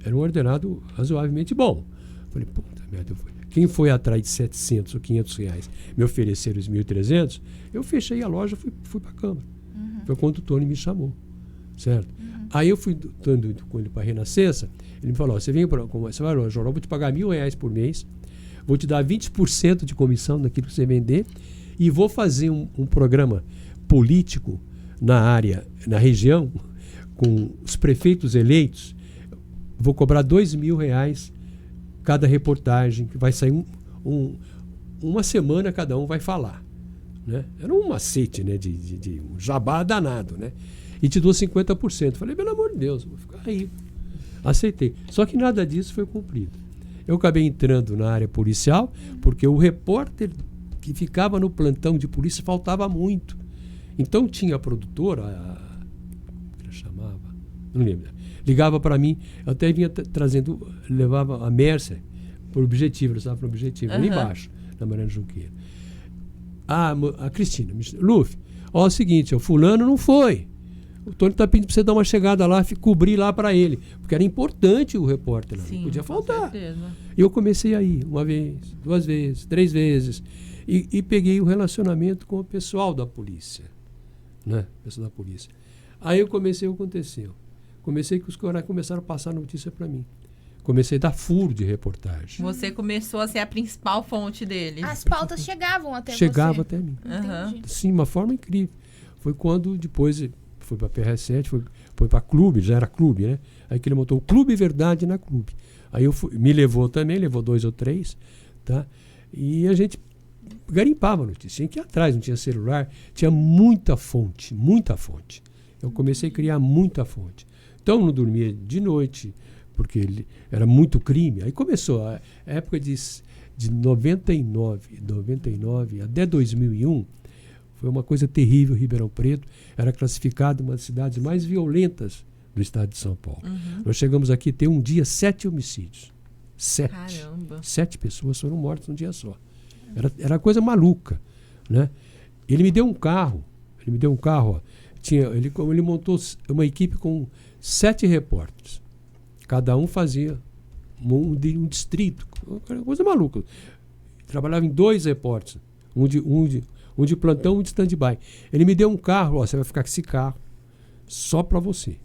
D: Era um ordenado razoavelmente bom. Falei, puta merda, quem foi atrás de R$700 ou R$500 me ofereceram os 1.300, eu fechei a loja e fui para a Câmara. Foi quando o Tony me chamou, certo? Aí eu fui indo com ele para a Renascença, ele me falou, você vai no jornal, vou te pagar R$1.000 por mês, vou te dar 20% de comissão daquilo que você vender e vou fazer um programa político na área, na região, com os prefeitos eleitos, vou cobrar R$2.000 cada reportagem, que vai sair uma semana cada um vai falar. Né? Era um macete, né, de um jabá danado, né? E te dou 50%. Falei, pelo amor de Deus, vou ficar aí. Aceitei. Só que nada disso foi cumprido. Eu acabei entrando na área policial, porque o repórter que ficava no plantão de polícia faltava muito. Então tinha a produtora, que ela chamava, não lembro, ligava para mim, eu até vinha levava a Mércia para o Objetivo, ela estava para o Objetivo, ali embaixo, na Mariana Junqueira. A Cristina, Luffy, ó, é o seguinte, o fulano não foi. O Tony está pedindo para você dar uma chegada lá, cobrir lá para ele, porque era importante o repórter lá, não podia faltar. E eu comecei aí, 1 vez, 2 vezes, 3 vezes, e peguei o relacionamento com o pessoal da polícia, né? Pessoal da polícia. Aí o que aconteceu? Comecei que os corais começaram a passar notícia para mim. Comecei a dar furo de reportagem.
B: Você começou a ser a principal fonte deles.
C: As pautas chegavam até você.
D: Chegava até mim.
C: Entendi.
D: Sim, uma forma incrível. Foi quando depois foi para a PR7, foi para Clube, já era Clube, né? Aí que ele montou o Clube Verdade na Clube. Aí me levou também, levou 2 ou 3, tá? E a gente garimpava notícia, tinha que ir atrás, não tinha celular, tinha muita fonte. Eu comecei a criar muita fonte. Então não dormia de noite, porque era muito crime. Aí começou a época de 99 até 2001, Foi uma coisa terrível. Ribeirão Preto era classificado uma das cidades mais violentas do estado de São Paulo. Nós chegamos aqui a ter um dia 7 homicídios. 7.
B: Caramba.
D: 7 pessoas foram mortas num dia só. Era coisa maluca, né? Ele me deu um carro. Ó. Ele montou uma equipe com 7 repórteres. Cada um fazia um distrito. Coisa maluca. Trabalhava em 2 repórteres. Um de plantão, um de stand-by. Ele me deu um carro. Ó, você vai ficar com esse carro só para você.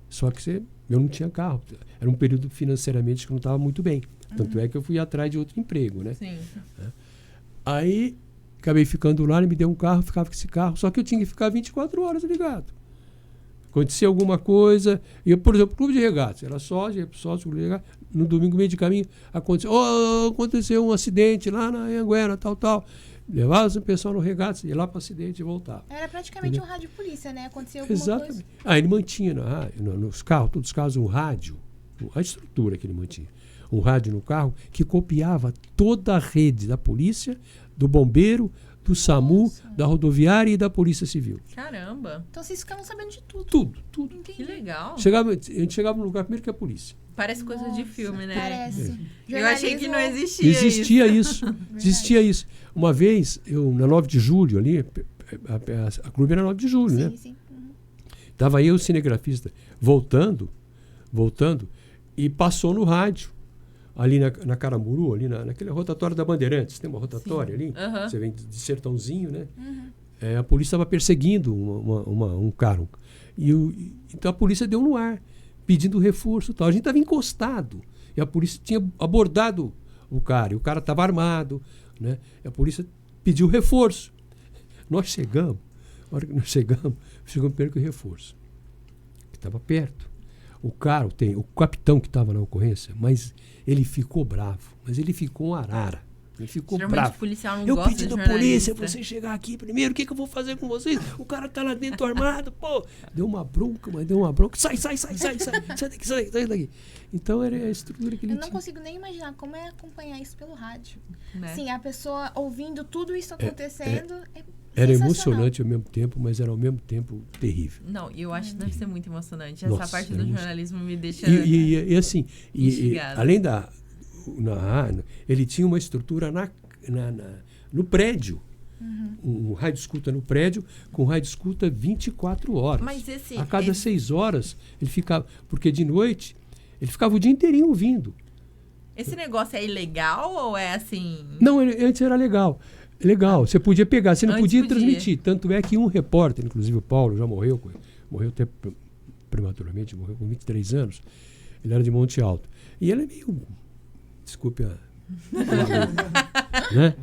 D: Só que eu não tinha carro. Era um período financeiramente que não estava muito bem. Tanto é que eu fui atrás de outro emprego, né?
B: Sim.
D: Aí, acabei ficando lá, ele me deu um carro, ficava com esse carro. Só que eu tinha que ficar 24 horas ligado. Acontecia alguma coisa. Por exemplo, clube de regatas. Era sócio, clube de regatas. No domingo, meio de caminho, aconteceu um acidente lá na Anhanguera, tal. Levava o pessoal no regatas, ia lá para o acidente e voltava.
C: Era praticamente um rádio polícia, né? Aconteceu alguma
D: Exatamente.
C: coisa.
D: Ele mantinha nos carros, todos os carros, um rádio, a estrutura que ele mantinha. Um rádio no carro que copiava toda a rede da polícia, do bombeiro, do SAMU, da rodoviária e da Polícia Civil.
B: Caramba.
C: Então vocês ficavam sabendo de tudo.
D: Tudo.
B: Que legal.
D: A gente chegava no lugar primeiro que a polícia.
B: Parece coisa de filme, né?
C: Parece.
B: Eu achei que não existia
D: Existia isso. Uma vez, na 9 de julho ali, a clube era 9 de julho, né?
C: Sim.
D: Estava eu, o cinegrafista, voltando, e passou no rádio, ali na Caramuru, ali naquele rotatório da Bandeirantes. Tem uma rotatória ali, você vem de Sertãozinho, né? A polícia estava perseguindo um cara. Então a polícia deu no ar, pedindo reforço e tal. A gente estava encostado e a polícia tinha abordado o cara. E o cara estava armado, né? E a polícia pediu reforço. Nós chegamos, na hora que nós chegamos primeiro com o reforço, que estava perto. O capitão que estava na ocorrência, mas ele ficou bravo, mas ele ficou um arara. Ele ficou bravo.
B: Policial não
D: eu
B: gosta
D: pedi
B: de
D: da polícia você chegar aqui primeiro, o que eu vou fazer com vocês? O cara tá lá dentro armado, pô. Deu uma bronca. Sai daqui. Então era a estrutura que ele tinha.
C: Eu não consigo nem imaginar como é acompanhar isso pelo rádio.
B: Né?
C: Sim, a pessoa ouvindo tudo isso acontecendo.
D: Era emocionante ao mesmo tempo, mas era ao mesmo tempo terrível.
B: Não, eu acho que deve ser muito emocionante.
D: Nossa,
B: essa parte do jornalismo me deixa
D: e assim, além ele tinha uma estrutura no prédio. Um rádio escuta no prédio, com rádio escuta 24 horas.
B: Mas
D: a cada 6 horas ele ficava, porque de noite ele ficava o dia inteirinho ouvindo.
B: Esse negócio é ilegal ou é assim?
D: Não, antes era legal. Você podia pegar, você não podia transmitir. Tanto é que um repórter, inclusive o Paulo, já morreu até prematuramente, morreu com 23 anos. Ele era de Monte Alto. E ele é meio... Desculpe a... né?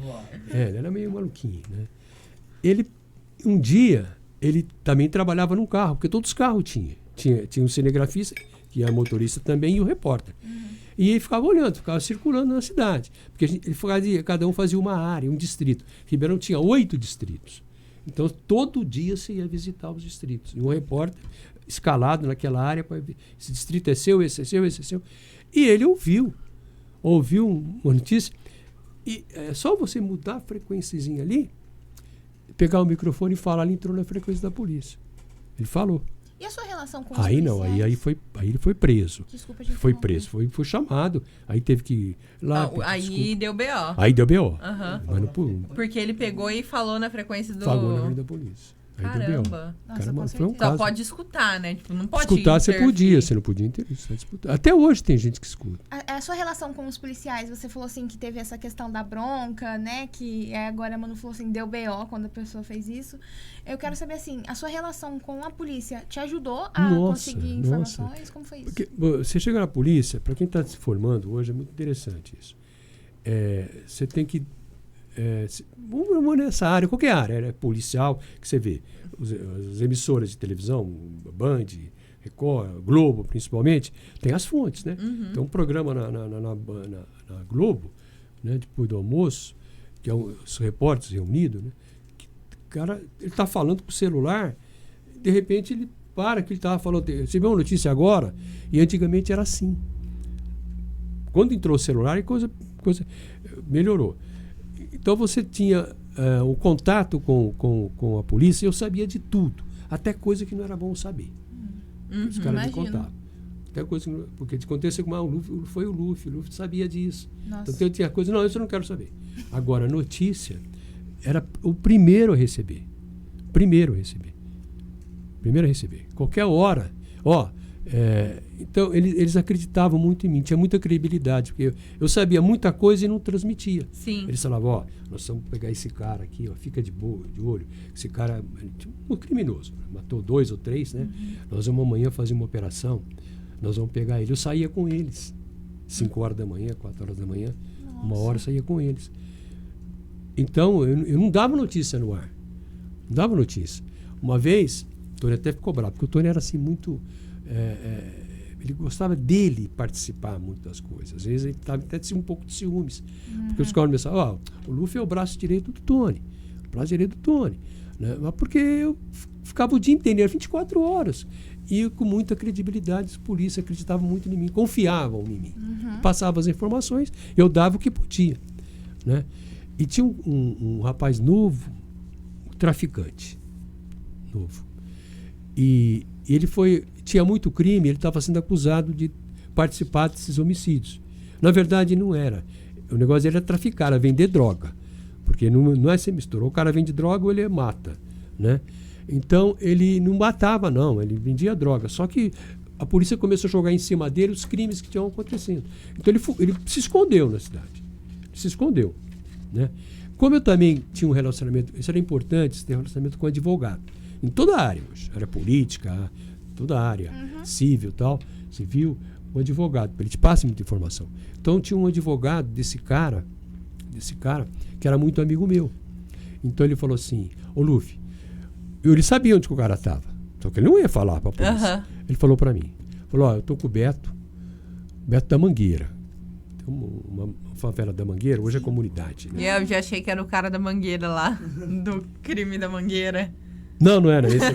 D: Ele era meio maluquinho, né? Um dia, ele também trabalhava num carro, porque todos os carros tinha um cinegrafista, que era motorista também, e o repórter. E ele ficava olhando, ficava circulando na cidade. Porque cada um fazia uma área, um distrito. Ribeirão tinha 8 distritos. Então, todo dia você ia visitar os distritos. E um repórter escalado naquela área, esse distrito é seu, esse é seu, esse é seu. E ele ouviu uma notícia. E é só você mudar a frequênciazinha ali, pegar o microfone e falar, ele entrou na frequência da polícia. Ele falou.
C: E a sua relação com os
D: Aí
C: policiais?
D: não, aí ele foi preso.
C: Desculpa,
D: foi preso, foi chamado. Aí teve que ir lá.
B: Aí deu B.O.
D: Aí deu B.O.
B: Mas
D: não,
B: porque ele pegou e falou na frequência do...
D: Falou na frente da polícia. Aí deu B.O.
B: Caramba.
C: Nossa,
D: Foi um
B: Só
D: caso.
B: pode escutar, né? Tipo, não pode
D: Escutar você
B: interferir.
D: podia, você não podia disputar. Até hoje tem gente que escuta.
C: A sua relação com os policiais, você falou assim que teve essa questão da bronca, né? Que agora a Manu falou assim, deu B.O. quando a pessoa fez isso. Eu quero saber assim, a sua relação com a polícia te ajudou a conseguir informações? Como foi isso?
D: Porque, você chega na polícia, para quem está se formando hoje, é muito interessante isso. Você tem que... nessa área, qualquer área, policial, que você vê, as emissoras de televisão, Band, Record, Globo, principalmente, tem as fontes, né? Tem um programa na Globo, né, depois do almoço, que é os repórteres reunidos, né? Que o cara, ele está falando com o celular, de repente ele para que ele estava falando, você viu uma notícia agora? E antigamente era assim. Quando entrou o celular, a coisa melhorou. Então você tinha o contato com a polícia, eu sabia de tudo. Até coisa que não era bom saber. Os caras me contavam. Até coisa que, porque aconteceu com o Luffy sabia disso.
C: Nossa.
D: Então eu tinha coisa, não, isso eu não quero saber. Agora, a notícia era o primeiro a receber. Primeiro a receber. Qualquer hora. Então, eles acreditavam muito em mim, tinha muita credibilidade, porque eu sabia muita coisa e não transmitia.
B: Sim.
D: Eles falavam, nós vamos pegar esse cara aqui, fica de olho. Esse cara é um criminoso, matou 2 ou 3, né? Nós vamos amanhã fazer uma operação, nós vamos pegar ele. Eu saía com eles, 5 horas da manhã, 4 horas da manhã, 1 hora eu saía com eles. Então, eu não dava notícia no ar. Não dava notícia. Uma vez, o Tony até ficou bravo, porque o Tony era assim muito... ele gostava dele participar muito das coisas. Às vezes ele estava até um pouco de ciúmes. Porque os caras pensavam, o Luffy é o braço direito do Tony. Né? Mas porque eu ficava o dia inteiro, era 24 horas. E com muita credibilidade, a polícia acreditava muito em mim, confiavam em mim. Passavam as informações, eu dava o que podia. Né? E tinha um rapaz novo, um traficante novo. E ele tinha muito crime, ele estava sendo acusado de participar desses homicídios. Na verdade, não era. O negócio dele era traficar, era vender droga. Porque não é se misturou. O cara vende droga ou ele mata. Né? Então, ele não matava, não. Ele vendia droga. Só que a polícia começou a jogar em cima dele os crimes que tinham acontecendo. Então, ele se escondeu na cidade. Se escondeu. Né? Como eu também tinha um relacionamento, isso era importante, ter um relacionamento com advogado. Em toda a área hoje. Área política, toda a área civil, um advogado, ele te passa muita informação. Então tinha um advogado desse cara, que era muito amigo meu. Então ele falou assim, Luffy, ele sabia onde que o cara estava, só que ele não ia falar para a polícia. Ele falou para mim, eu tô com o Beto da Mangueira. Tem uma favela da Mangueira, hoje é comunidade. Né?
B: E eu já achei que era o cara da Mangueira lá, do crime da Mangueira.
D: Não era esse.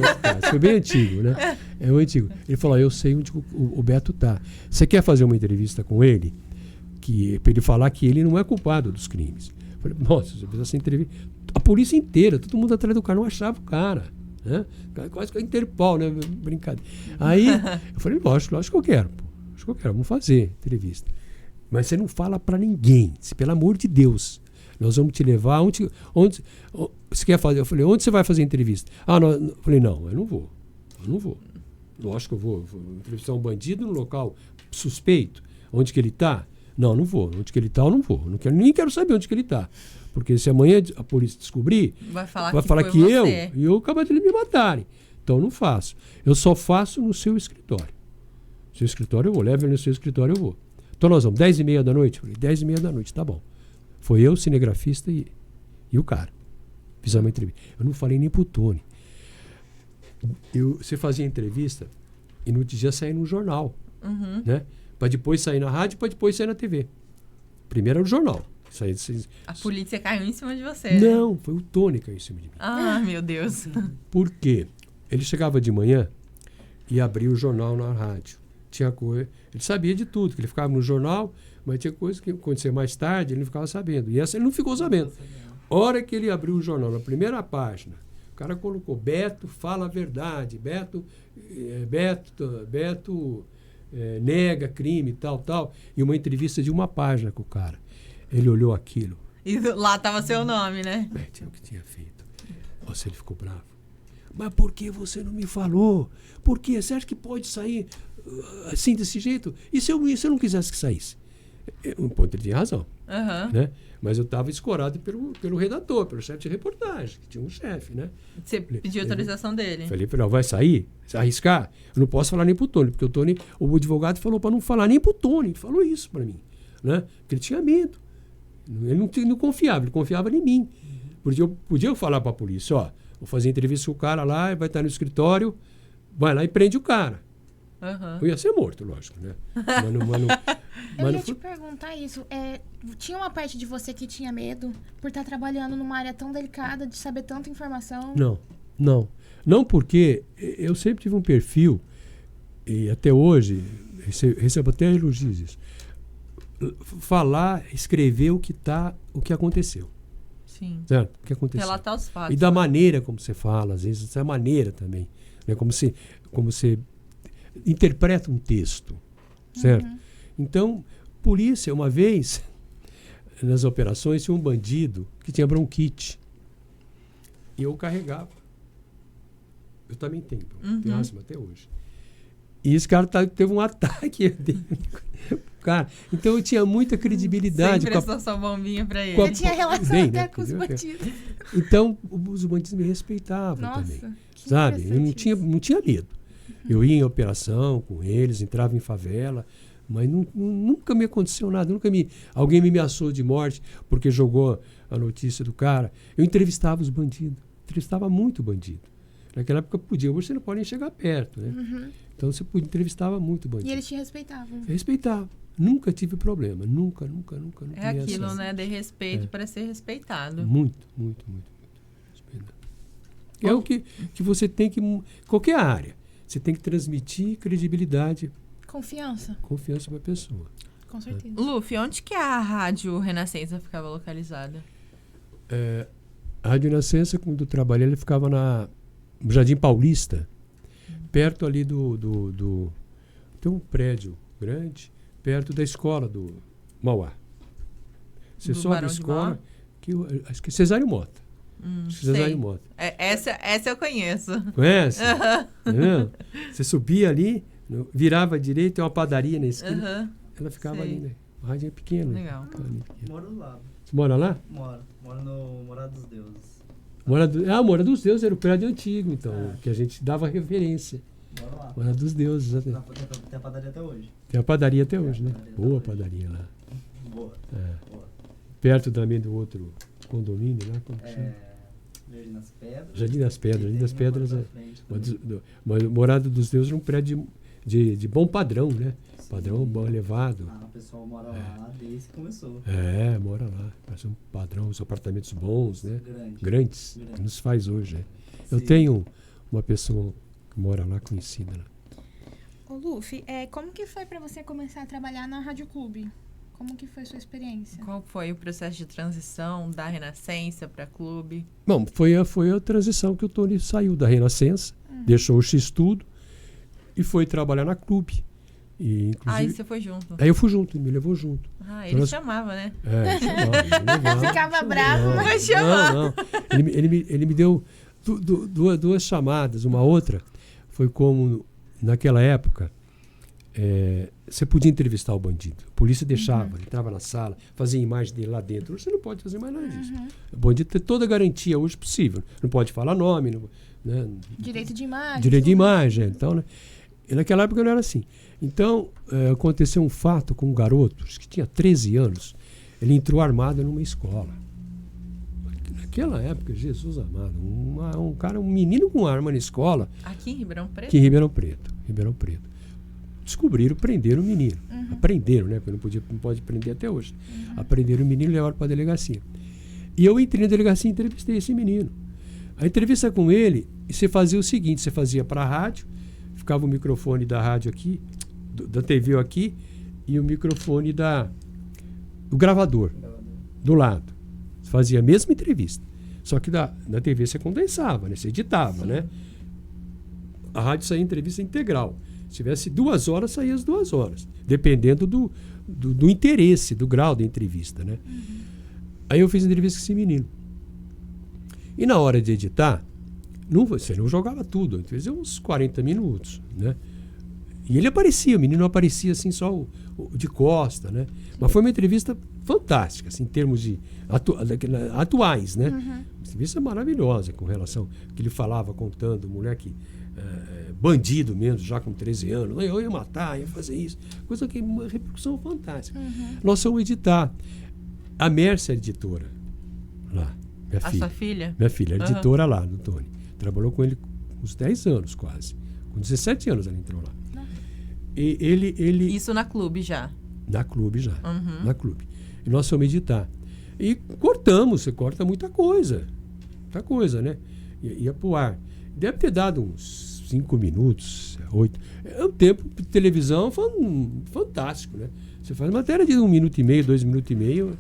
D: Foi bem antigo, né? É o antigo. Ele falou, eu sei onde o Beto tá. Você quer fazer uma entrevista com ele? Para ele falar que ele não é culpado dos crimes. Eu falei, nossa, você precisa ser entrevista. A polícia inteira, todo mundo atrás do cara, não achava o cara. Né? Quase que a Interpol, né? Brincadeira. Aí, eu falei, lógico que eu quero. Acho que eu quero, vamos fazer entrevista. Mas você não fala para ninguém, pelo amor de Deus. Nós vamos te levar onde você quer fazer? Eu falei, onde você vai fazer entrevista? Eu falei, não, eu não vou. Lógico que eu vou entrevistar um bandido no local suspeito. Onde que ele está? Não vou. Onde que ele está, eu não vou. Nem quero saber onde que ele está. Porque se amanhã a polícia descobrir, vai falar que eu acabei de me matarem. Então eu não faço. Eu só faço no seu escritório. Seu escritório eu vou, leve no seu escritório eu vou. Então nós vamos, 10h30 da noite? Eu falei, 10h30 da noite, tá bom. Foi eu, o cinegrafista e o cara. Fizemos uma entrevista. Eu não falei nem pro Tony. Você fazia entrevista e no dia saía no jornal. Né? Para depois sair na rádio, para depois sair na TV. Primeiro era o jornal.
B: A polícia caiu em cima de você.
D: Não, foi o Tony que caiu em cima de mim.
B: Meu Deus.
D: Por quê? Ele chegava de manhã e abria o jornal na rádio. Tinha coisa... Ele sabia de tudo, que ele ficava no jornal, mas tinha coisa que acontecia mais tarde, ele não ficava sabendo. E essa ele não ficou sabendo. Hora que ele abriu o jornal, na primeira página, o cara colocou, Beto fala a verdade, Beto nega crime, tal, e uma entrevista de uma página com o cara. Ele olhou aquilo.
B: E lá estava seu nome, né?
D: Tinha o que tinha feito. Nossa, ele ficou bravo. Mas por que você não me falou? Por quê? Você acha que pode sair assim, desse jeito? E se eu não quisesse que saísse? Um ponto, ele tinha razão. Né? Mas eu estava escorado pelo redator, pelo chefe de reportagem, que tinha um chefe, né?
B: Você pediu autorização dele?
D: Falei, não, vai sair? Se arriscar? Eu não posso falar nem pro Tony, porque o advogado falou para não falar nem pro Tony, ele falou isso para mim, né? Porque ele tinha medo. Ele não confiava, ele confiava em mim. Podia falar para a polícia, vou fazer entrevista com o cara lá, ele vai estar no escritório, vai lá e prende o cara. Eu ia ser morto, lógico, né?
C: Eu ia te perguntar isso. Tinha uma parte de você que tinha medo por estar trabalhando numa área tão delicada, de saber tanta informação?
D: Não. Não, porque eu sempre tive um perfil, e até hoje, recebo até elogios disso. Falar, escrever o que aconteceu.
B: Sim.
D: Certo? O que aconteceu?
B: Relatar os fatos.
D: E da maneira como você fala, às vezes, essa maneira também. Né? Como você interpreta um texto. Certo? Então, polícia, uma vez, nas operações, tinha um bandido que tinha bronquite. E eu carregava. Eu também tenho. Tenho asma até hoje. E esse cara teve um ataque. Cara, então eu tinha muita credibilidade.
B: Você emprestou sua bombinha pra ele.
C: Você tinha relação
D: Bem,
C: até
D: né?
C: com os bandidos.
D: Então, os bandidos me respeitavam
C: Nossa,
D: também.
C: que
D: Sabe? Eu
C: interessante
D: não tinha medo. Eu ia em operação com eles, entrava em favela, mas nunca me aconteceu nada. Alguém me ameaçou de morte porque jogou a notícia do cara. Eu entrevistava os bandidos. Entrevistava muito bandido. Naquela época podia, hoje você não pode nem chegar perto, né? Então você entrevistava muito bandido.
C: E eles te respeitavam.
D: Eu respeitava. Nunca tive problema. Nunca.
B: É aquilo, né? De respeito para ser respeitado.
D: Muito. Respeitado. É o que você tem que... Qualquer área. Você tem que transmitir credibilidade.
C: Confiança.
D: Confiança para a pessoa.
C: Com certeza.
B: Luffy, onde que a Rádio Renascença ficava localizada?
D: A Rádio Renascença, quando eu trabalhei, ele ficava no Jardim Paulista, perto ali tem um prédio grande, perto da escola do Mauá. Você
B: Do
D: sobe a
B: Barão de
D: escola, acho que é Cesário Mota. Cesário Mota.
B: Essa eu conheço.
D: Conhece? Entendeu? Você subia ali, virava à direita, tem uma padaria na esquina. Ela ficava ali, né? A rádio é pequena.
B: Legal.
E: Moro do lado.
D: Você mora lá?
E: Moro no Morada dos Deuses.
D: Morada dos Deuses era o prédio antigo, então, que a gente dava referência.
E: Moro lá.
D: Morada dos Deuses, exatamente.
E: Tem a padaria até hoje.
D: Tem a padaria até hoje, né?
E: padaria até
D: Boa
E: hoje.
D: padaria lá.
E: Boa.
D: É.
E: Boa.
D: Perto também do outro condomínio lá, como que chama?
E: Jardim das Pedras.
D: Jardim das Pedras. Jardim das
E: Tem uma
D: Pedras
E: pra
D: é.
E: frente
D: Mas Morada dos Deuses é um prédio de bom padrão, né?
E: Sim.
D: Padrão bom elevado.
E: O pessoal mora lá desde que começou.
D: Mora lá. Parece um padrão, os apartamentos bons, né?
E: Grande.
D: Que nos faz hoje, né? Eu
E: Sim.
D: tenho uma pessoa que mora lá, conhecida lá.
C: Ô, Luffy, como que foi pra você começar a trabalhar na Rádio Clube? Como que foi sua experiência?
B: Qual foi o processo de transição da Renascença para Clube?
D: Bom, foi a transição que o Tony saiu da Renascença, deixou o X-Tudo e foi trabalhar na Clube. E, inclusive,
B: E você foi junto?
D: Aí eu fui junto, ele me levou junto.
B: Ele
D: nós-
B: chamava, né?
D: Chamava.
C: Ficava bravo,
B: mas chamava.
D: Não. Ele me deu duas chamadas. Uma outra foi como, naquela época, você podia entrevistar o bandido. A polícia deixava, entrava na sala, fazia imagem dele lá dentro. Hoje você não pode fazer mais nada disso. O bandido tem toda a garantia hoje possível. Não pode falar nome, né?
C: Direito de imagem.
D: Direito de
C: tudo.
D: imagem. Então, né? E naquela época não era assim. Então, aconteceu um fato com um garoto, acho que tinha 13 anos. Ele entrou armado numa escola. Naquela época, Jesus amado, um menino com arma na escola,
B: Aqui em Ribeirão Preto?
D: aqui em Ribeirão Preto. Descobriram, prenderam o menino. Aprenderam, né? Porque não pode prender até hoje. Aprenderam o menino e levaram para a delegacia. E eu entrei na delegacia e entrevistei esse menino. A entrevista com ele, você fazia o seguinte, você fazia para a rádio, ficava o microfone da rádio aqui, da TV aqui, e o microfone do gravador, do lado. Você fazia a mesma entrevista. Só que na TV você condensava, né? Você editava, né? A rádio saía entrevista integral. Se tivesse 2 horas, saía as 2 horas. Dependendo do interesse, do grau da entrevista, né? Aí eu fiz entrevista com esse menino. E na hora de editar, você não jogava tudo. Eu fiz uns 40 minutos, né? E ele aparecia, o menino aparecia assim só de costa, né? Mas foi uma entrevista fantástica, assim, em termos de atuais, né? Uma entrevista maravilhosa com relação ao que ele falava, contando, moleque bandido mesmo, já com 13 anos. Eu ia matar, ia fazer isso. Coisa que uma repercussão fantástica. Nós fomos editar. A Mércia é editora lá, minha filha.
B: Sua filha?
D: Minha filha, era editora lá, do Tony. Trabalhou com ele uns 10 anos quase. Com 17 anos ela entrou lá. E ele
B: Isso na Clube já?
D: Na Clube já. Na Clube. E nós fomos editar. E cortamos, você corta muita coisa. Muita coisa, né? Ia pro ar. Deve ter dado uns 5 minutos, 8. É um tempo de televisão fantástico, né? Você faz matéria de 1 minuto e meio, 2 minutos e meio.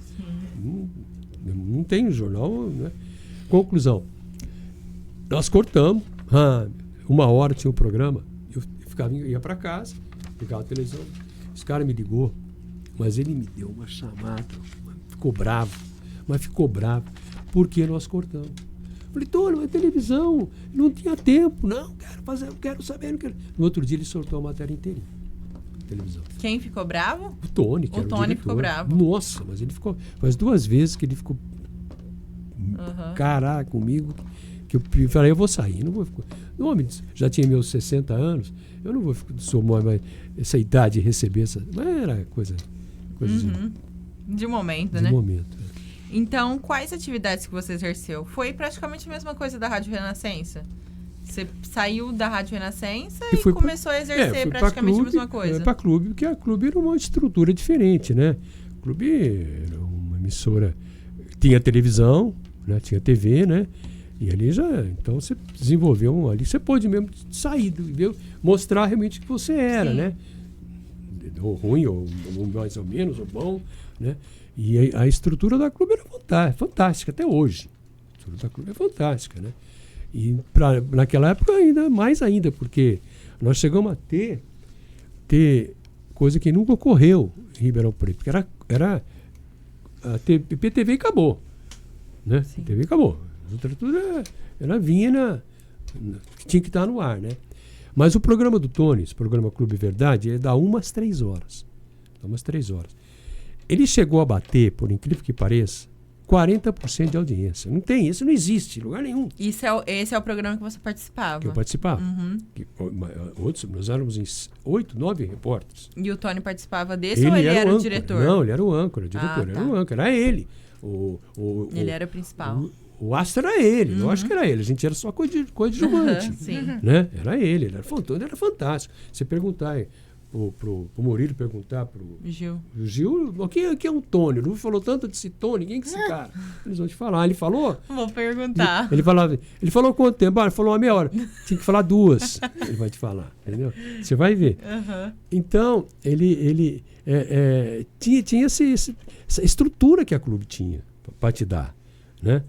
D: Não tem jornal, né? Conclusão. Nós cortamos. 1h tinha o programa. Eu ia para casa, ligava a televisão. Esse cara me ligou, mas ele me deu uma chamada. Ficou bravo. Porque nós cortamos. Falei, Tony, mas televisão, não tinha tempo. Não, quero saber. Não quero. No outro dia ele soltou a matéria inteirinha. Televisão.
B: Quem ficou bravo?
D: O Tony, que era o diretor.
B: Ficou bravo.
D: Nossa, mas ele ficou... Faz 2 vezes que ele ficou... Caraca, comigo... Que eu falei, eu vou sair, não vou ficar... O homem já tinha meus 60 anos, eu não vou somar mais essa idade e receber essa... Mas era coisa
B: de momento, né?
D: De momento.
B: Então, quais atividades que você exerceu? Foi praticamente a mesma coisa da Rádio Renascença? Você saiu da Rádio Renascença e começou a exercer praticamente a mesma coisa?
D: Para clube, porque a clube era uma estrutura diferente, né? O clube era uma emissora... Tinha televisão, né? Tinha TV, né? E ali então você desenvolveu ali, você pôde mesmo sair, mostrar realmente o que você era, né? Ou ruim, ou mais ou menos, ou bom, né? E a estrutura da clube era fantástica, até hoje. A estrutura da clube é fantástica, né? E naquela época mais ainda, porque nós chegamos a ter coisa que nunca ocorreu em Ribeirão Preto, porque era a PTV e acabou, né? Sim. PTV acabou. A estrutura ela vinha tinha que estar no ar, né? Mas o programa do Tony, esse programa Clube Verdade, é da 1 às 3 horas. Ele chegou a bater, por incrível que pareça, 40% de audiência. Não tem, isso não existe em lugar nenhum.
B: Esse é o programa que você participava?
D: Que eu participava. Nós éramos em 8, 9 repórteres.
B: E o Tony participava desse ou ele era o diretor?
D: Não, ele era o âncora, era ele.
B: Ele era o principal.
D: O astro era ele, eu acho que era ele. A gente era só coadjuvante. Né? Era ele era fantástico. Você perguntar pro Murilo, perguntar pro Gil, quem é o Tony? Ele falou tanto desse Tony, quem é esse cara? Eles vão te falar. Ele falou?
B: Vou perguntar.
D: Ele falou quanto tempo? Ele falou 1/2 hora. Tinha que falar 2. Ele vai te falar, entendeu? Você vai ver. Então, ele tinha essa estrutura que a clube tinha para te dar, né?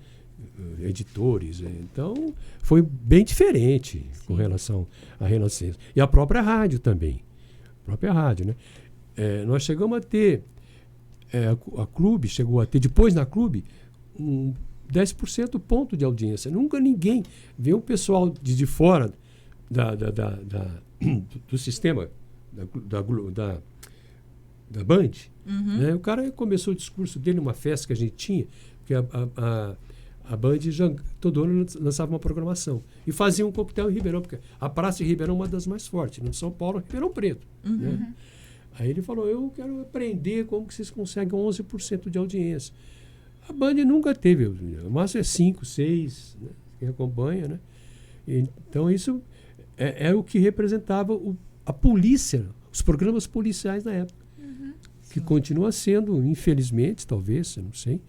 D: Editores, então foi bem diferente com relação à Renascença. E a própria rádio também. Né? Nós chegamos a ter, a clube chegou a ter, depois na clube, 10% ponto de audiência. Nunca ninguém vê um pessoal de fora do sistema da Band. Né? O cara começou o discurso dele numa festa que a gente tinha, porque a Band todo ano lançava uma programação. E fazia um coquetel em Ribeirão, porque a Praça de Ribeirão é uma das mais fortes. No São Paulo, Ribeirão Preto. Né? Aí ele falou, eu quero aprender como que vocês conseguem 11% de audiência. A Band nunca teve. O máximo é 5, 6, né? Quem acompanha, né? Então isso é o que representava a polícia, os programas policiais na época. Que continua sendo, infelizmente, talvez, eu não sei,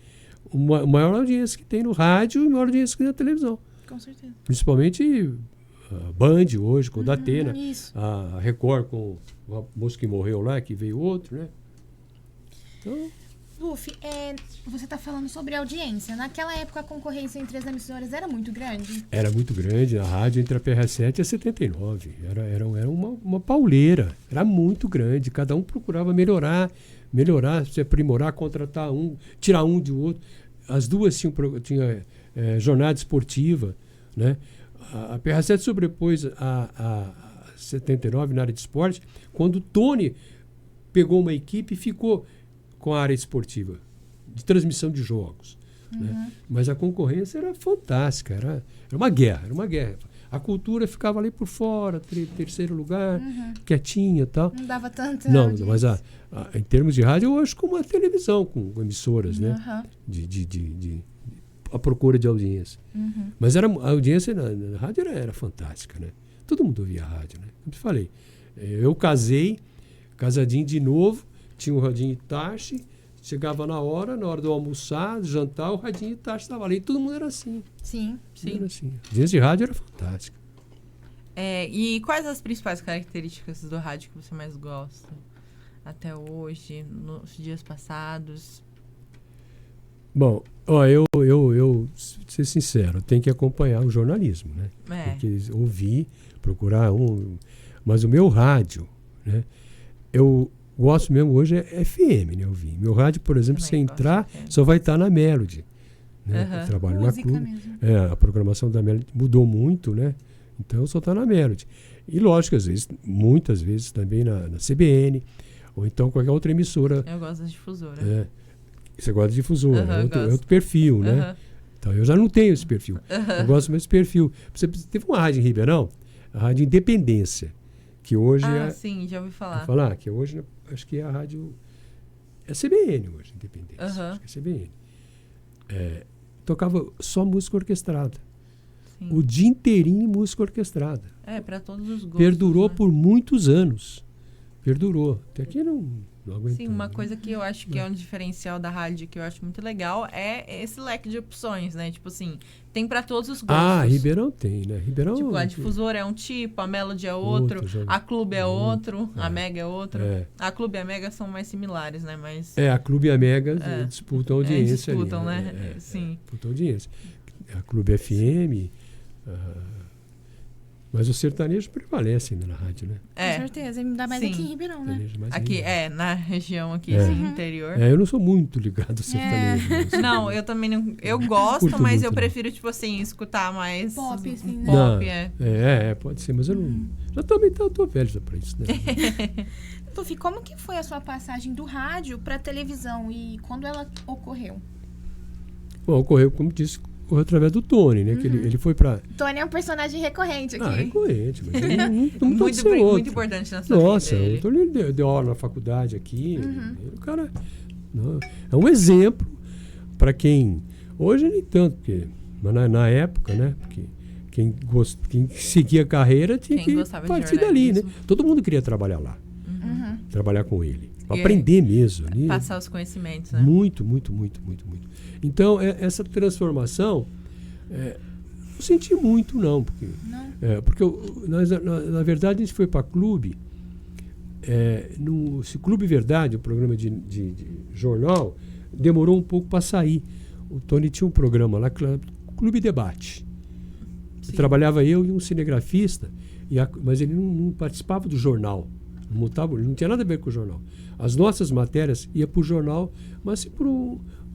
D: a maior audiência que tem no rádio e a maior audiência que tem na televisão.
C: Com certeza.
D: Principalmente a Band hoje, com o Datena, a Record com a moça que morreu lá, que veio outro, né? Então...
C: Luf, você está falando sobre audiência. Naquela época a concorrência entre as emissoras era muito grande?
D: Era muito grande. A rádio entre a PR7 e a 79. Era uma pauleira. Era muito grande. Cada um procurava melhorar, se aprimorar, contratar um, tirar um de outro. As duas tinham jornada esportiva, né? A PR7 sobrepôs a 79 na área de esporte, quando o Tony pegou uma equipe e ficou com a área esportiva, de transmissão de jogos. Né? Mas a concorrência era fantástica, era uma guerra. A cultura ficava ali por fora, terceiro lugar, quietinha e tal.
C: Não dava tanto.
D: Não, mas em termos de rádio, eu acho como a televisão, com emissoras, né? A procura de audiência. Mas a audiência na rádio era fantástica, né? Todo mundo ouvia a rádio, né? Como te falei, eu casadinho de novo, tinha o radinho Itachi, chegava na hora do almoçar, jantar, o radinho Itachi estava ali. Todo mundo era assim.
C: Sim.
D: Era assim. A audiência de rádio era fantástica.
B: E quais as principais características do rádio que você mais gosta? Até hoje, nos dias passados?
D: Bom, ser sincero, tem que acompanhar o jornalismo, né? Tem que ouvir, procurar Mas o meu rádio, né? Eu gosto mesmo hoje é FM, né? Ouvir. Meu rádio, por exemplo, se entrar, só vai estar na Melody. Né? Eu trabalho
C: Música
D: na Clube.
C: mesmo.
D: A programação da Melody mudou muito, né? Então só está na Melody. E lógico, às vezes, muitas vezes também na CBN, ou então qualquer outra emissora.
B: Eu gosto da difusora.
D: Você gosta de difusora, é outro perfil, né? Então eu já não tenho esse perfil. Eu gosto mais desse perfil. Você teve uma rádio em Ribeirão, a Rádio Independência, que hoje
B: sim, já ouvi falar.
D: Vou falar que hoje acho que é a rádio. É a CBN hoje, Independência. Acho que é a CBN. Tocava só música orquestrada.
B: Sim.
D: O dia inteirinho música orquestrada.
B: Para todos os gostos.
D: Perdurou
B: né?
D: por muitos anos. Perdurou. Até que não aguentou.
B: Sim, uma coisa que eu acho que é um diferencial da rádio que eu acho muito legal é esse leque de opções, né? Tipo assim, tem para todos os gostos.
D: Ribeirão tem, né? Ribeirão.
B: Tipo, a difusora é um tipo, a Melody é outro, a Clube é outro, a Mega é outro. A Clube e a Mega são mais similares, né? Mas
D: a Clube e a Mega disputam audiência.
B: Disputam,
D: ali,
B: né? Sim.
D: Disputam audiência. A Clube FM. Mas o sertanejo prevalece ainda na rádio, né?
C: Com certeza, ainda mais aqui em Ribeirão, né?
B: Aqui, na região aqui, interior.
D: Eu não sou muito ligado ao sertanejo.
B: Não, eu também não. Eu gosto, mas eu prefiro, tipo assim, escutar mais.
C: Pop, assim, né?
D: Pop, pode ser, mas eu não. Já também tô velho já pra isso, né?
C: Tufi, como que foi a sua passagem do rádio pra televisão e quando ela ocorreu?
D: Bom, ocorreu, como disse, através do Tony, né? Que ele foi pra...
C: Tony é um personagem recorrente aqui.
D: Recorrente, mas ele não pode ser outro.
B: Muito importante na sua vida.
D: Nossa, o Tony deu aula na faculdade aqui. O cara é um exemplo para quem... Hoje nem tanto, porque, mas na época, né? Porque quem seguia a carreira tinha que partir dali, né? Todo mundo queria trabalhar lá. Trabalhar com ele. Aprender mesmo. Ali,
B: passar os conhecimentos, né?
D: Muito, muito, muito, muito, muito. Então, essa transformação, não senti muito, não. Porque na verdade, a gente foi para Clube. No Clube Verdade, o programa de jornal, demorou um pouco para sair. O Tony tinha um programa lá, Clube Debate. Trabalhava eu e um cinegrafista, mas ele não participava do jornal. Não tinha nada a ver com o jornal. As nossas matérias iam para o jornal, mas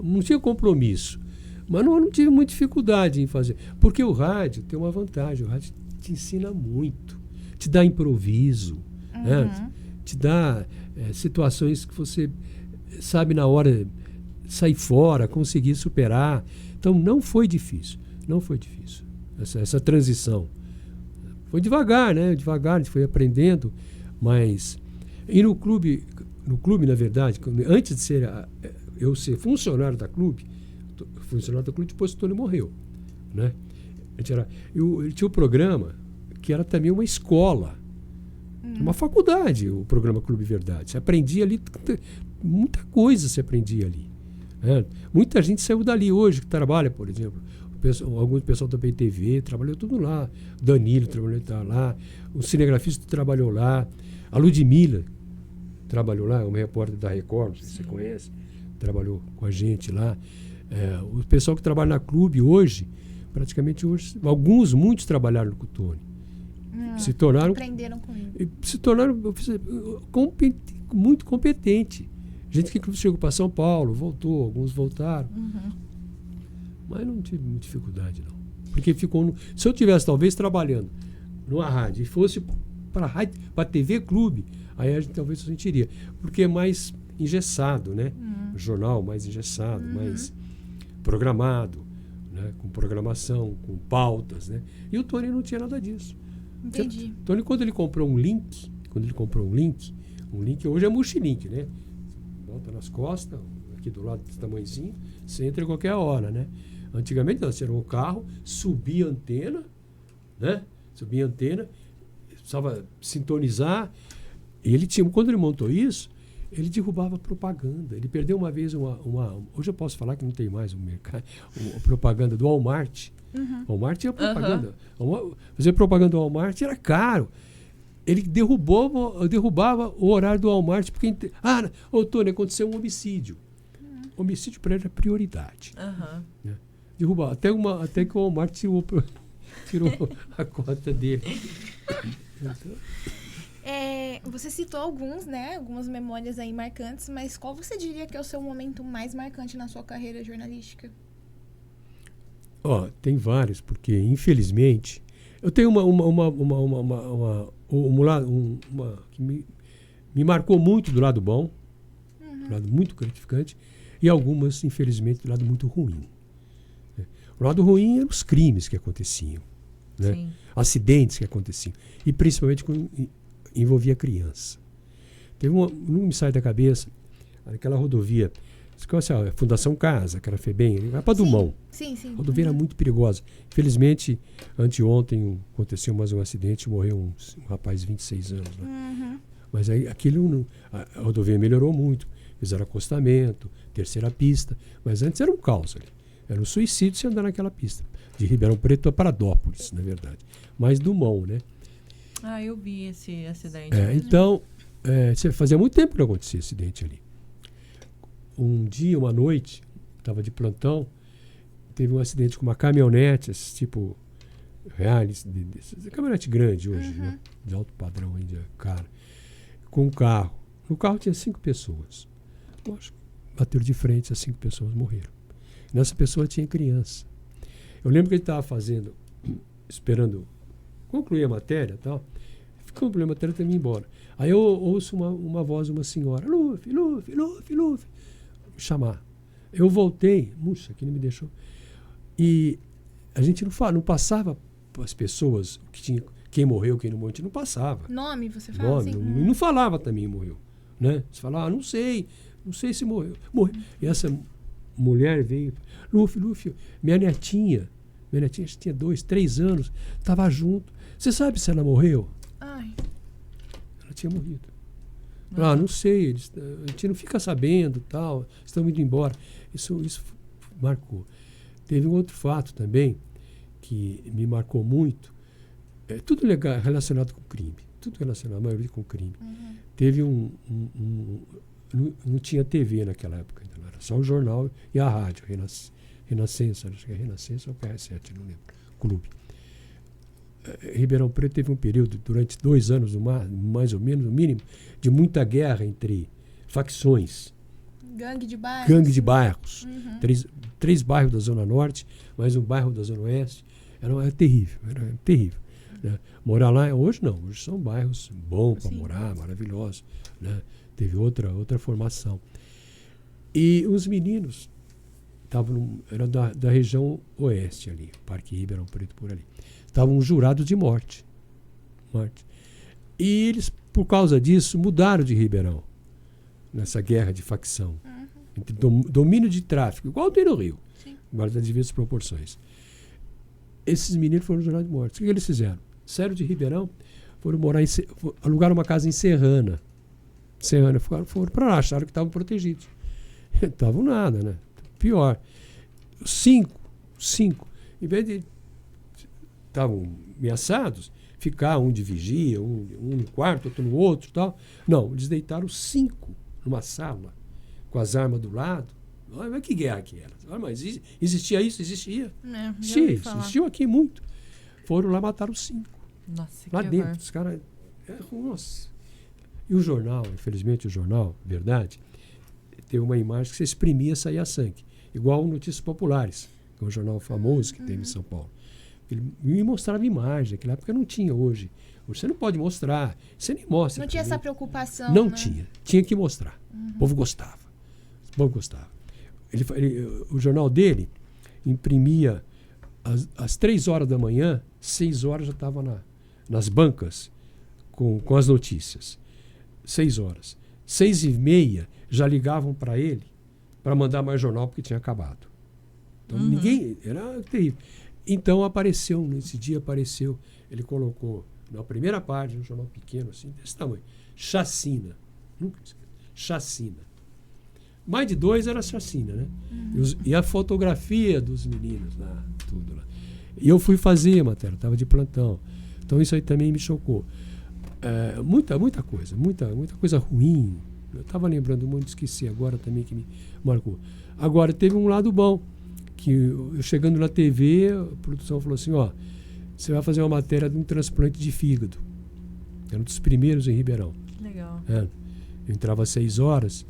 D: não tinha compromisso. Mas não tive muita dificuldade em fazer. Porque o rádio tem uma vantagem. O rádio te ensina muito. Te dá improviso. Né? Te dá situações que você sabe na hora sair fora, conseguir superar. Então não foi difícil. Não foi difícil. Essa transição. Foi devagar, né? Devagar, a gente foi aprendendo. Mas... E no clube, na verdade, antes de eu ser funcionário da Clube, depois o Tony morreu. Né? Ele tinha um programa que era também uma escola, uma faculdade, o programa Clube Verdade. Você aprendia ali, muita coisa se aprendia ali. Né? Muita gente saiu dali hoje, que trabalha, por exemplo. Alguns pessoal da BTV trabalhou tudo lá. O Danilo trabalhou lá. O cinegrafista trabalhou lá. A Ludmilla trabalhou lá, uma repórter da Record, não sei se você conhece, trabalhou com a gente lá. O pessoal que trabalha na Clube hoje, praticamente hoje, muitos trabalharam com o Tony. Se tornaram...
C: Aprenderam com ele.
D: Se tornaram muito competente. Gente que chegou para São Paulo, voltou, alguns voltaram. Mas não tive muita dificuldade, não. Porque se eu tivesse, talvez, trabalhando numa rádio e fosse para a TV Clube, aí a gente talvez sentiria. Porque é mais engessado, né? O jornal mais engessado, mais programado, né? Com programação, com pautas, né? E o Tony não tinha nada disso.
C: Entendi.
D: O Tony, quando ele comprou um link, hoje é multilink, né? Bota nas costas, aqui do lado desse tamanhozinho, você entra a qualquer hora, né? Antigamente você era um carro, subia a antena, né? Precisava sintonizar. Quando ele montou isso, ele derrubava propaganda. Ele perdeu uma vez hoje eu posso falar que não tem mais um mercado, uma propaganda do Walmart. Walmart tinha propaganda. Fazer propaganda do Walmart era caro. Ele derrubava o horário do Walmart porque... Tony, aconteceu um homicídio. homicídio para ele é prioridade.
B: Aham.
D: Né? Derrubar. Até que o Walmart tirou a cota dele. Então,
C: Você citou alguns, né? Algumas memórias aí marcantes, mas qual você diria que é o seu momento mais marcante na sua carreira jornalística?
D: tem vários, porque infelizmente eu tenho uma que me marcou muito do lado bom, do lado muito gratificante, e algumas, infelizmente, do lado muito ruim. Né? O lado ruim eram os crimes que aconteciam, né?
B: Sim.
D: Acidentes que aconteciam, e principalmente quando envolvia criança. Teve não me sai da cabeça, aquela rodovia, você conhece a Fundação Casa, que era FEBEM, vai para Dumont.
C: Sim.
D: A rodovia era muito perigosa. Infelizmente, anteontem aconteceu mais um acidente, morreu um rapaz de 26 anos. Né? Mas aí a rodovia melhorou muito. Fizeram acostamento, terceira pista, mas antes era um caos ali. Era um suicídio se andar naquela pista. De Ribeirão Preto a Paradópolis, na verdade. Mas Dumont, né?
B: Eu vi esse acidente.
D: Então, fazia muito tempo que não acontecia acidente ali. Um dia, uma noite, estava de plantão, teve um acidente com uma caminhonete, esse tipo Reais, caminhonete grande hoje, né? De alto padrão ainda, cara, com um carro. No carro tinha 5 pessoas. Lógico, bateram de frente, as 5 pessoas morreram. Nessa pessoa tinha criança. Eu lembro que ele estava esperando concluir a matéria e tal. Concluir a matéria e também ir embora. Aí eu ouço uma voz de uma senhora, Luffy, me chamar. Eu voltei, que não me deixou. E a gente não passava para as pessoas quem morreu, quem não morreu, a gente não passava.
C: Nome, você fala assim?
D: E não falava também morreu. Né? Você falava, não sei se morreu. E essa mulher veio, Luffy, minha netinha tinha 2, 3 anos, estava junto. Você sabe se ela morreu?
C: Ai.
D: Ela tinha morrido. Não sei, a gente não fica sabendo, tal, estão indo embora. Isso marcou. Teve um outro fato também que me marcou muito. Tudo relacionado com crime. Tudo relacionado, a maioria com crime. Teve não tinha TV naquela época, então era só o jornal e a rádio, Renascença, acho que é Renascença ou PR7, não lembro, clube. Ribeirão Preto teve um período, durante 2 anos, mais ou menos, no mínimo, de muita guerra entre facções.
C: Gangue de bairros.
D: 3 bairros da Zona Norte, mais um bairro da Zona Oeste. Era terrível, né? Morar lá, hoje não, hoje são bairros bons para morar, maravilhosos. Né? Teve outra formação. E os meninos eram da região oeste ali, Parque Ribeirão Preto, por ali. Estavam jurados de morte. E eles, por causa disso, mudaram de Ribeirão, nessa guerra de facção. Entre domínio de tráfico, igual tem no Rio, guarda de diversas proporções. Esses meninos foram jurados de morte. O que eles fizeram? Saíram de Ribeirão, foram alugaram uma casa em Serrana. Foram para lá, acharam que estavam protegidos. Não estavam nada, né? Pior. 5, em vez de estavam ameaçados, ficar um de vigia, um no quarto, outro no outro e tal. Não, eles deitaram 5 numa sala, com as armas do lado. Mas que guerra que era? Mas existia isso? Existia. Existiu aqui muito. Foram lá, mataram 5.
B: Nossa,
D: lá
B: que
D: dentro.
B: horror.
D: Os caras... Nossa. E o jornal, infelizmente, Verdade, teve uma imagem que você exprimia e saía sangue. Igual Notícias Populares, que é um jornal famoso que tem em São Paulo. Ele me mostrava imagem, naquela época não tinha hoje. Hoje você não pode mostrar, você nem mostra.
C: Não tinha essa preocupação,
D: Não
C: né?
D: tinha que mostrar. O povo gostava. O jornal dele imprimia às 3 horas da manhã, 6 horas já estava nas bancas com as notícias. 6 horas. 6h30 já ligavam para ele para mandar mais jornal porque tinha acabado. Então ninguém... Era terrível. Então nesse dia ele colocou na primeira página, um jornal pequeno assim, desse tamanho, chacina. Nunca esqueci. Chacina. Mais de 2 era chacina, né? E a fotografia dos meninos lá, tudo lá. E eu fui fazer a matéria, estava de plantão. Então isso aí também me chocou. Muita coisa ruim. Eu estava lembrando muito, esqueci agora também que me marcou. Agora, teve um lado bom, que eu chegando na TV, a produção falou assim, ó, você vai fazer uma matéria de um transplante de fígado. Era um dos primeiros em Ribeirão.
B: Legal.
D: Eu entrava às 6 horas,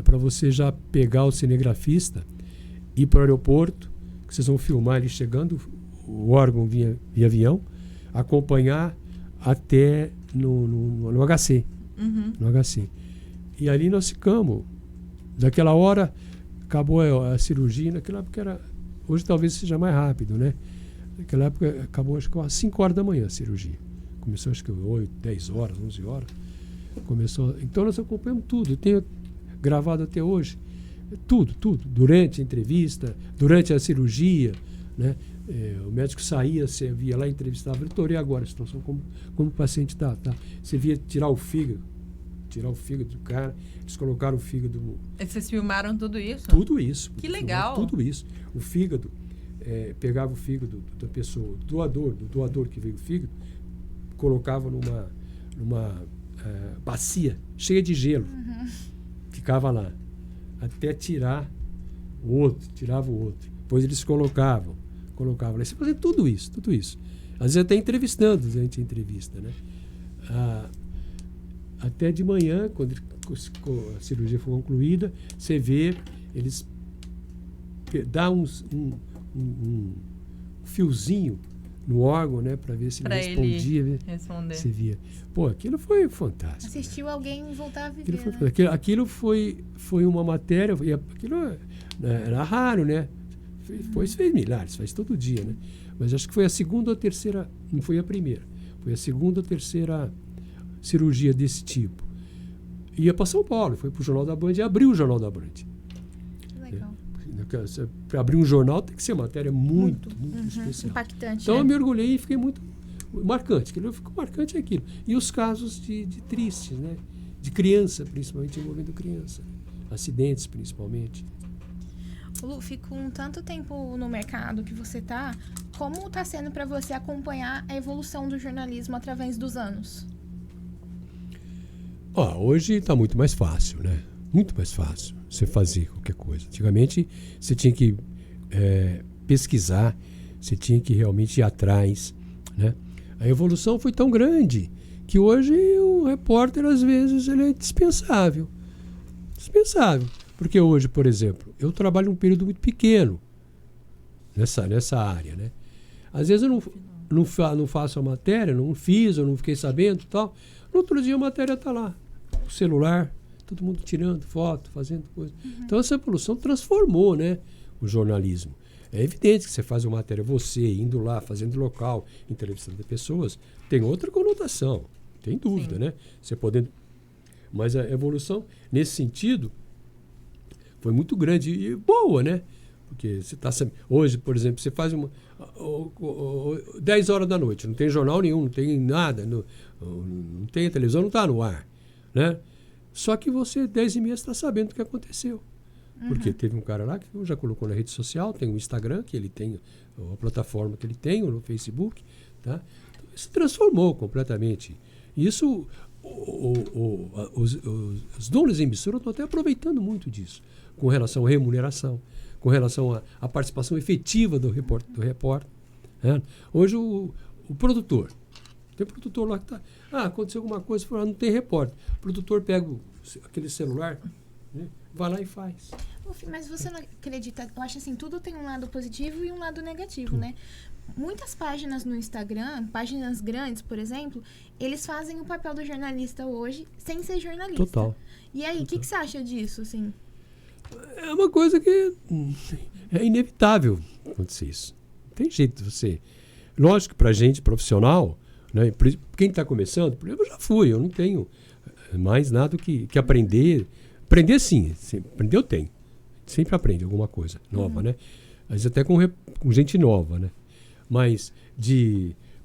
D: para você já pegar o cinegrafista, ir para o aeroporto, que vocês vão filmar ele chegando, o órgão via avião, acompanhar até no HC. No HC. E ali nós ficamos. Daquela hora, acabou a cirurgia. Naquela época hoje talvez seja mais rápido, né? Naquela época acabou, acho que às 5 horas da manhã a cirurgia. Começou, acho que 8, 10 horas, 11 horas. Começou. Então nós acompanhamos tudo. Eu tenho gravado até hoje. Tudo. Durante a entrevista, durante a cirurgia, né? O médico saía, você via lá, entrevistava, doutor, e agora a situação, como o paciente está? Tá? Você via tirar o fígado do cara, eles colocaram o fígado...
B: Vocês filmaram tudo isso?
D: Tudo isso.
B: Que legal.
D: Tudo isso. O fígado, pegava o fígado da pessoa, do doador que veio o fígado, colocava numa bacia cheia de gelo. Ficava lá. Até tirava o outro. Depois eles colocavam lá. Você fazia tudo isso. Às vezes até entrevistando durante a entrevista, né? Até de manhã, quando a cirurgia for concluída, você vê, eles dão um fiozinho no órgão, né? Para ver se ele respondia.
B: Responder.
D: Você via. Pô, aquilo foi fantástico.
C: Assistiu alguém voltar a viver,
D: Aquilo foi uma matéria, e aquilo era raro, né? Fez milhares, faz todo dia, né? Mas acho que foi a segunda ou terceira, não foi a primeira, foi a segunda ou terceira cirurgia desse tipo. Ia para São Paulo, foi para o Jornal da Band e abriu o Jornal da Band.
C: Legal.
D: Para abrir um jornal tem que ser matéria muito especial.
C: Impactante.
D: Então eu mergulhei e fiquei muito marcante. Aquilo ficou marcante aquilo. E os casos de tristes, né? De criança, principalmente envolvendo criança. Acidentes, principalmente.
C: Luffy, com tanto tempo no mercado que você tá, como tá sendo para você acompanhar a evolução do jornalismo através dos anos?
D: Hoje está muito mais fácil, né? Muito mais fácil você fazer qualquer coisa. Antigamente você tinha que pesquisar, você tinha que realmente ir atrás, né? A evolução foi tão grande que hoje o repórter, às vezes, ele é dispensável. Dispensável. Porque hoje, por exemplo, eu trabalho num período muito pequeno nessa área, né? Às vezes eu não faço a matéria, não fiz, eu não fiquei sabendo e tal. No outro dia a matéria está lá. O celular, todo mundo tirando foto, fazendo coisa. Então essa evolução transformou, né, o jornalismo. É evidente que você faz uma matéria, você indo lá, fazendo local, entrevistando pessoas, tem outra conotação, tem dúvida, né? Você podendo... Mas a evolução, nesse sentido, foi muito grande e boa, né? Porque você está... Hoje, por exemplo, você faz 10 horas da noite, não tem jornal nenhum, não tem nada, não tem a televisão, não está no ar, né? Só que você, 10h30, está sabendo o que aconteceu. Porque teve um cara lá que já colocou na rede social, tem o Instagram, que ele tem, a plataforma que ele tem, ou no Facebook, tá? Então, isso transformou completamente. Isso, os donos de emissora estão até aproveitando muito disso, com relação à remuneração, com relação à participação efetiva do repórter. Né? Hoje, o produtor, tem produtor lá que está... aconteceu alguma coisa, não tem repórter. O produtor pega aquele celular, né? Vai lá e faz.
C: Mas você não acredita, eu acho assim, tudo tem um lado positivo e um lado negativo, né? Muitas páginas no Instagram, páginas grandes, por exemplo, eles fazem o papel do jornalista hoje sem ser jornalista.
D: Total.
C: E aí, o que você acha disso, assim?
D: É uma coisa que é inevitável acontecer isso. Não tem jeito de você... Lógico que pra gente profissional, né, quem está começando, por exemplo, eu já fui, eu não tenho mais nada que aprender. Aprender sim, aprender eu tenho. Sempre aprende alguma coisa nova, né? Às vezes até com gente nova, né? Mas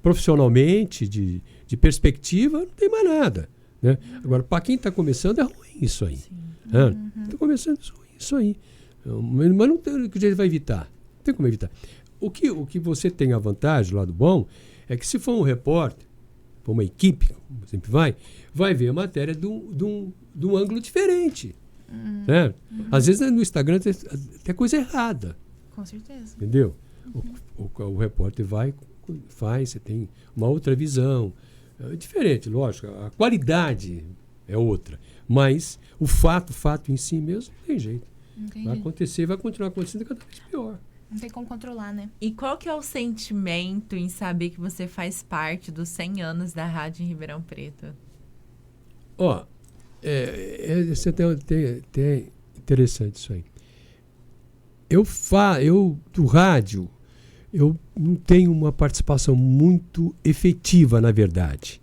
D: profissionalmente, de perspectiva, não tem mais nada, né? Agora, para quem está começando, é ruim isso aí. Está começando, é ruim isso aí. Mas não tem o que a gente vai evitar. Não tem como evitar. O que você tem a vantagem, o lado bom, é que se for um repórter, for uma equipe, como sempre vai ver a matéria de um ângulo diferente. Né? Às vezes no Instagram tem coisa errada,
C: Com certeza.
D: entendeu? O repórter faz, você tem uma outra visão. É diferente, lógico, a qualidade é outra. Mas o fato em si mesmo não tem jeito.
C: Entendi.
D: Vai acontecer, vai continuar acontecendo cada vez pior.
C: Não tem como controlar, né?
B: E qual que é o sentimento em saber que você faz parte dos 100 anos da rádio em Ribeirão Preto?
D: Ó, isso é até interessante isso aí. Eu do rádio, eu não tenho uma participação muito efetiva, na verdade.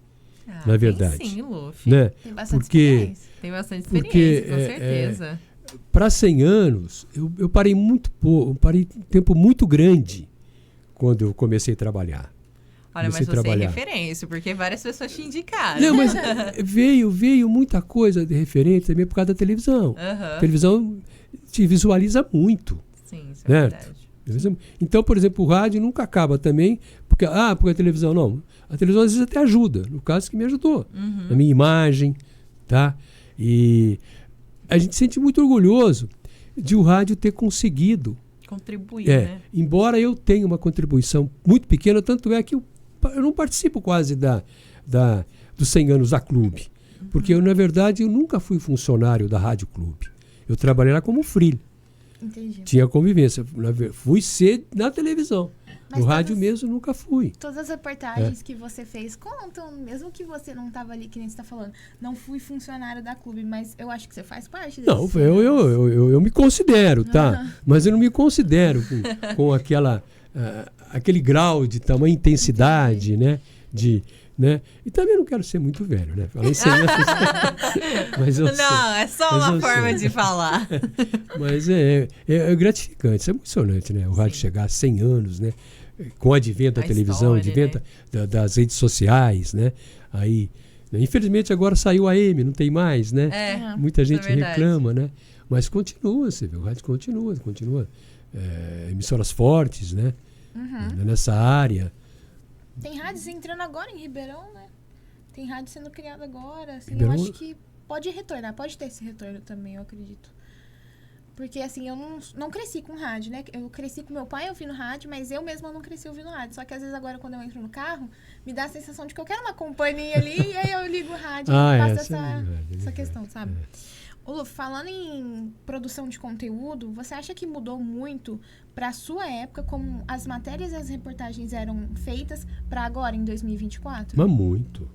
D: Na verdade.
B: Tem sim, Luffy.
D: Né?
C: Tem bastante
D: Porque
C: experiência.
B: Tem bastante
D: Porque,
B: experiência, com certeza.
D: para 100 anos, eu parei muito pouco, eu parei um tempo muito grande quando eu comecei a trabalhar.
B: Olha, mas
D: comecei a
B: você
D: trabalhar.
B: é referência, porque várias pessoas te indicaram.
D: Não, mas veio muita coisa de referente também por causa da televisão.
B: Aham.
D: A televisão te visualiza muito.
B: Sim, isso é
D: Certo.
B: verdade.
D: Então, por exemplo, o rádio nunca acaba também, porque a televisão não. A televisão às vezes até ajuda, no caso que me ajudou, na minha imagem, tá? E a gente se sente muito orgulhoso de o rádio ter conseguido.
B: Contribuir, né?
D: Embora eu tenha uma contribuição muito pequena, tanto é que eu não participo quase dos 100 anos da Clube, porque eu, na verdade, eu nunca fui funcionário da Rádio Clube. Eu trabalhei lá como freela.
C: Entendi.
D: Tinha convivência. Fui ser na televisão.
C: Mas
D: No rádio
C: todas-
D: mesmo nunca fui.
C: Todas as reportagens que você fez contam, mesmo que você não estava ali, que nem você está falando. Não fui funcionário da clube, mas eu acho que você faz parte desse.
D: Não, eu me considero, tá? Mas eu não me considero com aquele grau de tamanha intensidade, né? E também não quero ser muito velho, né? Falei 100 anos, mas eu sou.
B: Não, é só
D: Mas
B: uma
D: eu
B: forma
D: sou.
B: de falar.
D: Mas é gratificante, isso é emocionante, né? O rádio chegar a 100 anos, né? Com o advento da
B: A
D: televisão,
B: história,
D: advento das redes sociais, né? Aí, né? Infelizmente agora saiu a AM, não tem mais, né? Muita
B: isso é
D: gente
B: verdade.
D: reclama, né? Mas continua, você vê, o rádio continua. Emissoras fortes, né? Nessa área.
C: Tem rádios entrando agora em Ribeirão, né? Tem rádio sendo criada agora. Assim,
D: Ribeirão-
C: eu acho que pode retornar, pode ter esse retorno também, eu acredito. Porque, assim, eu não cresci com rádio, né? Eu cresci com meu pai ouvindo rádio, mas eu mesma não cresci ouvindo rádio. Só que, às vezes, agora, quando eu entro no carro, me dá a sensação de que eu quero uma companhia ali, e aí eu ligo o rádio e faço essa questão, sabe? Ô, Lu, falando em produção de conteúdo, você acha que mudou muito para a sua época, como as matérias e as reportagens eram feitas para agora, em 2024?
D: Mas muito.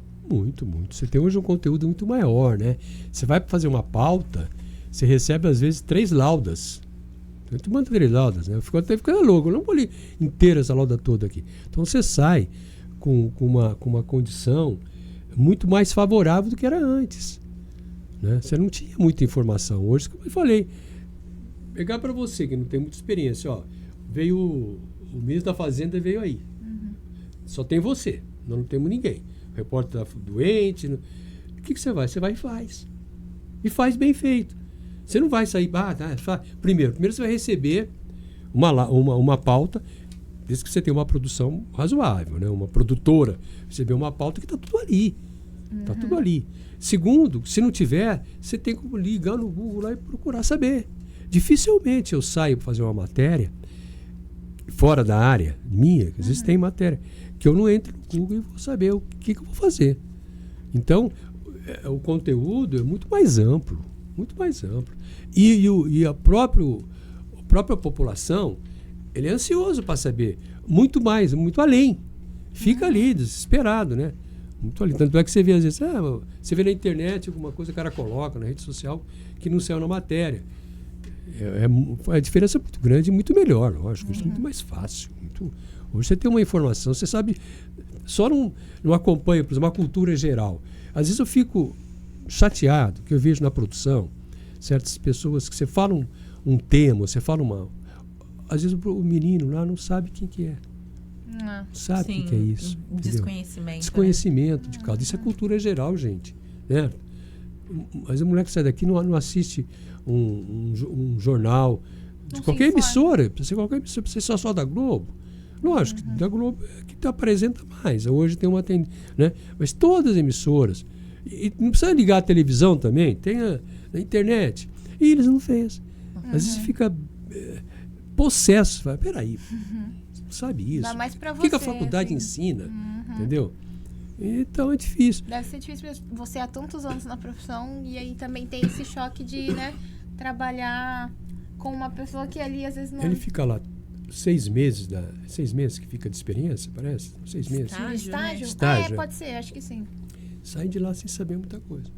D: Você tem hoje um conteúdo muito maior, né? Você vai fazer uma pauta, você recebe às vezes 3 laudas. Tu manda 3 laudas, né? Eu fico até ficando louco, eu não vou ler inteira essa lauda toda aqui. Então você sai com uma condição muito mais favorável do que era antes. Né? Você não tinha muita informação. Hoje, como eu falei, pegar para você que não tem muita experiência, ó, veio o ministro da Fazenda veio aí. Só tem você, nós não temos ninguém. O repórter está doente. O que você vai? Você vai e faz. E faz bem feito. Você não vai sair. Primeiro você vai receber uma pauta, desde que você tenha uma produção razoável, né? Uma produtora. Receber uma pauta que está tudo ali. Está tudo ali. Segundo, se não tiver, você tem como ligar no Google lá e procurar saber. Dificilmente eu saio para fazer uma matéria fora da área minha, que às vezes tem matéria, que eu não entro no Google e vou saber o que eu vou fazer. Então, o conteúdo é muito mais amplo, muito mais amplo. E a própria população, ele é ansioso para saber muito mais, muito além. Fica ali, desesperado, né? Muito ali. Tanto é que você vê, às vezes, você vê na internet alguma coisa que o cara coloca na rede social que não saiu na matéria. A diferença é muito grande e muito melhor, lógico. Isso é muito mais fácil. Hoje você tem uma informação, você sabe, só não acompanha, por exemplo, uma cultura geral. Às vezes eu fico chateado, que eu vejo na produção, certas pessoas que você fala um tema, você fala às vezes o menino lá não sabe quem que é. Não sabe o que é isso.
B: Desconhecimento.
D: Desconhecimento de causa. Isso é cultura geral, gente. Né? Mas a mulher que sai daqui não assiste um jornal de
C: Não
D: qualquer
C: se informa.
D: emissora, precisa ser qualquer emissora, precisa ser só da Globo. Lógico, da Globo é que te apresenta mais. Hoje tem uma tendência, né? Mas todas as emissoras. E não precisa ligar a televisão também, tem na internet. E eles não fez. Às vezes fica possesso. Fala, peraí, você não sabe isso.
C: Dá mais pra
D: O que a
C: você,
D: faculdade
C: assim.
D: ensina? Entendeu? Então é difícil.
C: Deve ser difícil você há tantos anos na profissão e aí também tem esse choque de, né, trabalhar com uma pessoa que ali às vezes não...
D: Ele fica lá 6 meses, 6 meses que fica de experiência, parece? 6 meses.
B: Estágio,
C: Estágio?
B: né?
D: Estágio,
C: Pode ser, acho que sim.
D: Sai de lá sem saber muita coisa.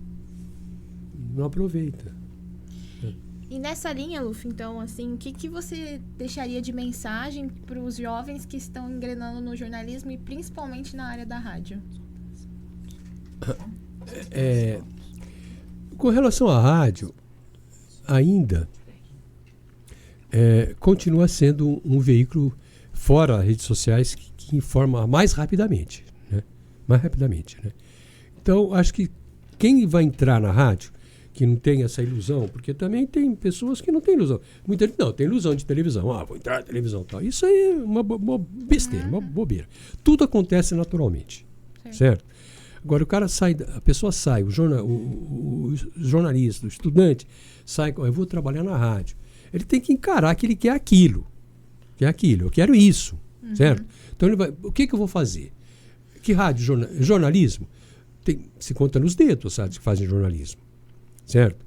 D: Não aproveita.
C: E nessa linha, Luf, então, assim, o que você deixaria de mensagem para os jovens que estão engrenando no jornalismo e principalmente na área da rádio?
D: Com relação à rádio, ainda continua sendo um veículo fora das redes sociais que informa mais rapidamente. Né? Mais rapidamente. Né? Então, acho que quem vai entrar na rádio, que não tem essa ilusão, porque também tem pessoas que não têm ilusão. Muita gente não, tem ilusão de televisão. Vou entrar na televisão. Tal. Isso aí é uma besteira, uma bobeira. Tudo acontece naturalmente. Certo? Agora, a pessoa sai, o jornalista, o estudante, sai, eu vou trabalhar na rádio. Ele tem que encarar que ele quer aquilo. Eu quero isso. Certo? Então, o que eu vou fazer? Que rádio? Jornalismo? Se conta nos dedos, sabe, que fazem jornalismo. Certo?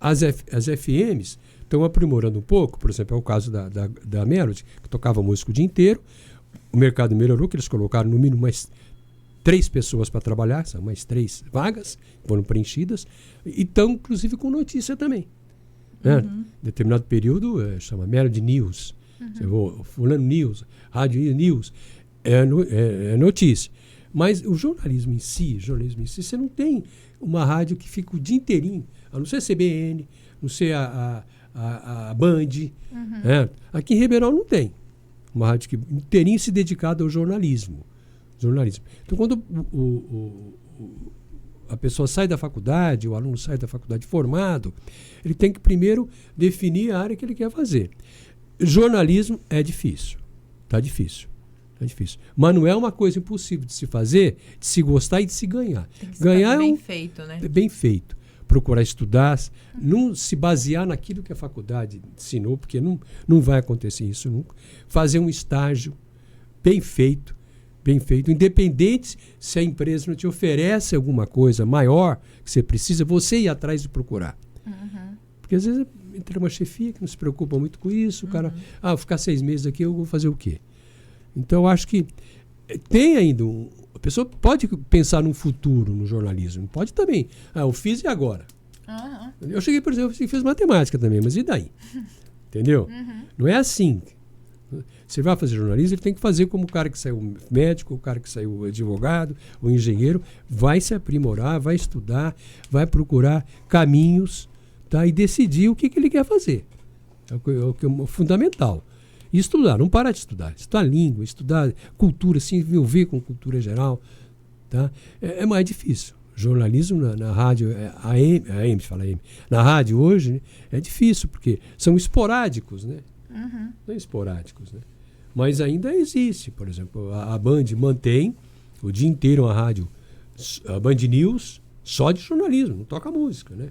D: As FMs estão aprimorando um pouco, por exemplo, é o caso da Melody, que tocava música o dia inteiro. O mercado melhorou, que eles colocaram no mínimo mais 3 pessoas para trabalhar, são mais 3 vagas, foram preenchidas, e estão, inclusive, com notícia também. Né? Determinado período, chama Melody News, Fulano News, Rádio News, é notícia. Mas o jornalismo em si, você não tem uma rádio que fica o dia inteirinho, a não ser CBN, a não ser a Band. Né? Aqui em Ribeirão não tem uma rádio que inteirinho se dedicada ao jornalismo. Então, quando a pessoa sai da faculdade, o aluno sai da faculdade formado, ele tem que primeiro definir a área que ele quer fazer. Jornalismo é difícil. Está difícil. Mas não é uma coisa impossível de se fazer, de se gostar e de se ganhar.
B: Tem que
D: Ganhar
B: bem feito, né?
D: Bem feito. Procurar estudar, não se basear naquilo que a faculdade ensinou, porque não vai acontecer isso nunca. Fazer um estágio bem feito, independente se a empresa não te oferece alguma coisa maior que você precisa, você ir atrás de procurar. Porque às vezes entra uma chefia que não se preocupa muito com isso, o cara, vou ficar 6 meses aqui, eu vou fazer o quê? Então, eu acho que tem ainda a pessoa pode pensar num futuro no jornalismo, pode também. Eu fiz e agora? Eu cheguei, por exemplo, fiz matemática também, mas e daí? Entendeu? Não é assim. Você vai fazer jornalismo, ele tem que fazer como o cara que saiu médico, o cara que saiu advogado, o engenheiro, vai se aprimorar, vai estudar, vai procurar caminhos, tá? E decidir o que ele quer fazer. É o fundamental. E estudar, não parar de estudar. Estudar língua, estudar cultura, se envolver com cultura geral. Tá? É mais difícil. Jornalismo na rádio, na rádio hoje, né, é difícil, porque são esporádicos, né? Não esporádicos, né? Mas ainda existe. Por exemplo, a Band mantém o dia inteiro a rádio, a Band News, só de jornalismo, não toca música, né?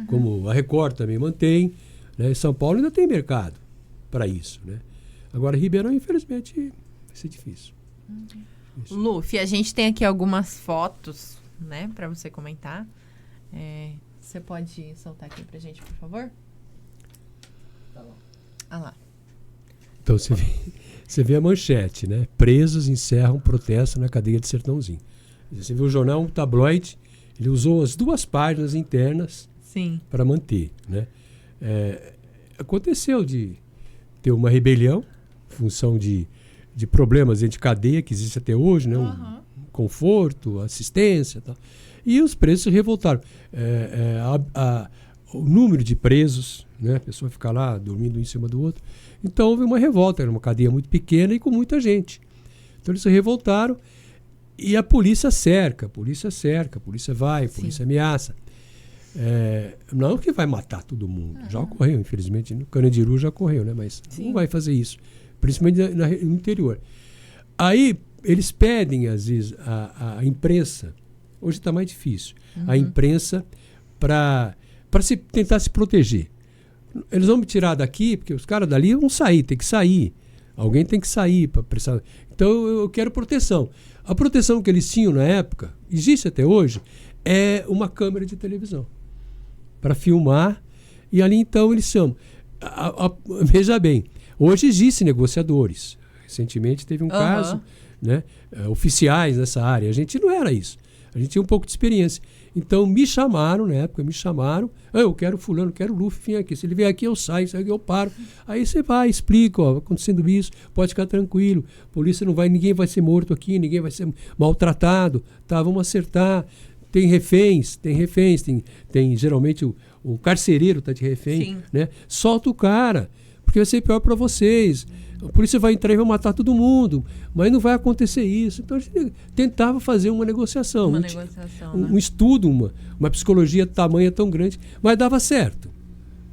D: Como a Record também mantém. Né? São Paulo ainda tem mercado para isso, né? Agora, Ribeirão, infelizmente, vai ser difícil.
B: Luffy, a gente tem aqui algumas fotos, né, para você comentar. Você pode soltar aqui pra gente, por favor?
E: Tá bom.
B: Lá.
D: Então, você vê a manchete, né? Presos encerram protesto na cadeia de Sertãozinho. Você vê o jornal, um tabloide, ele usou as 2 páginas internas para manter, né? Aconteceu de ter uma rebelião, função de problemas dentro de cadeia, que existe até hoje, né? Um conforto, assistência e tal. E os presos se revoltaram. O número de presos, né? A pessoa fica lá dormindo um em cima do outro. Então houve uma revolta, era uma cadeia muito pequena e com muita gente. Então eles se revoltaram e a polícia cerca, a polícia vai, a polícia ameaça. Não que vai matar todo mundo, já ocorreu, infelizmente, no Carandiru já ocorreu, né? Mas não vai fazer isso, principalmente no interior. Aí eles pedem, às vezes, a imprensa, hoje está mais difícil, a imprensa para tentar se proteger. eles vão me tirar daqui, porque os caras dali vão sair, tem que sair. Alguém tem que sair para prestar. Então eu quero proteção. A proteção que eles tinham na época, existe até hoje, é uma câmera de televisão para filmar. E ali então eles chamam. Veja bem, hoje existem negociadores. Recentemente teve um caso, né, oficiais nessa área. A gente não era isso. A gente tinha um pouco de experiência. Então me chamaram na época, eu quero fulano, quero o Luffy, vem aqui. Se ele vier aqui, eu saio, eu paro. Aí você vai, explica, ó, acontecendo isso, pode ficar tranquilo. Polícia não vai, ninguém vai ser morto aqui, ninguém vai ser maltratado. Tá, vamos acertar. Tem reféns, tem geralmente o carcereiro está de refém, né? Solta o cara, porque vai ser pior para vocês. A polícia vai entrar e vai matar todo mundo, mas não vai acontecer isso. Então a gente tentava fazer uma negociação, um estudo, uma psicologia tamanha tão grande, mas dava certo.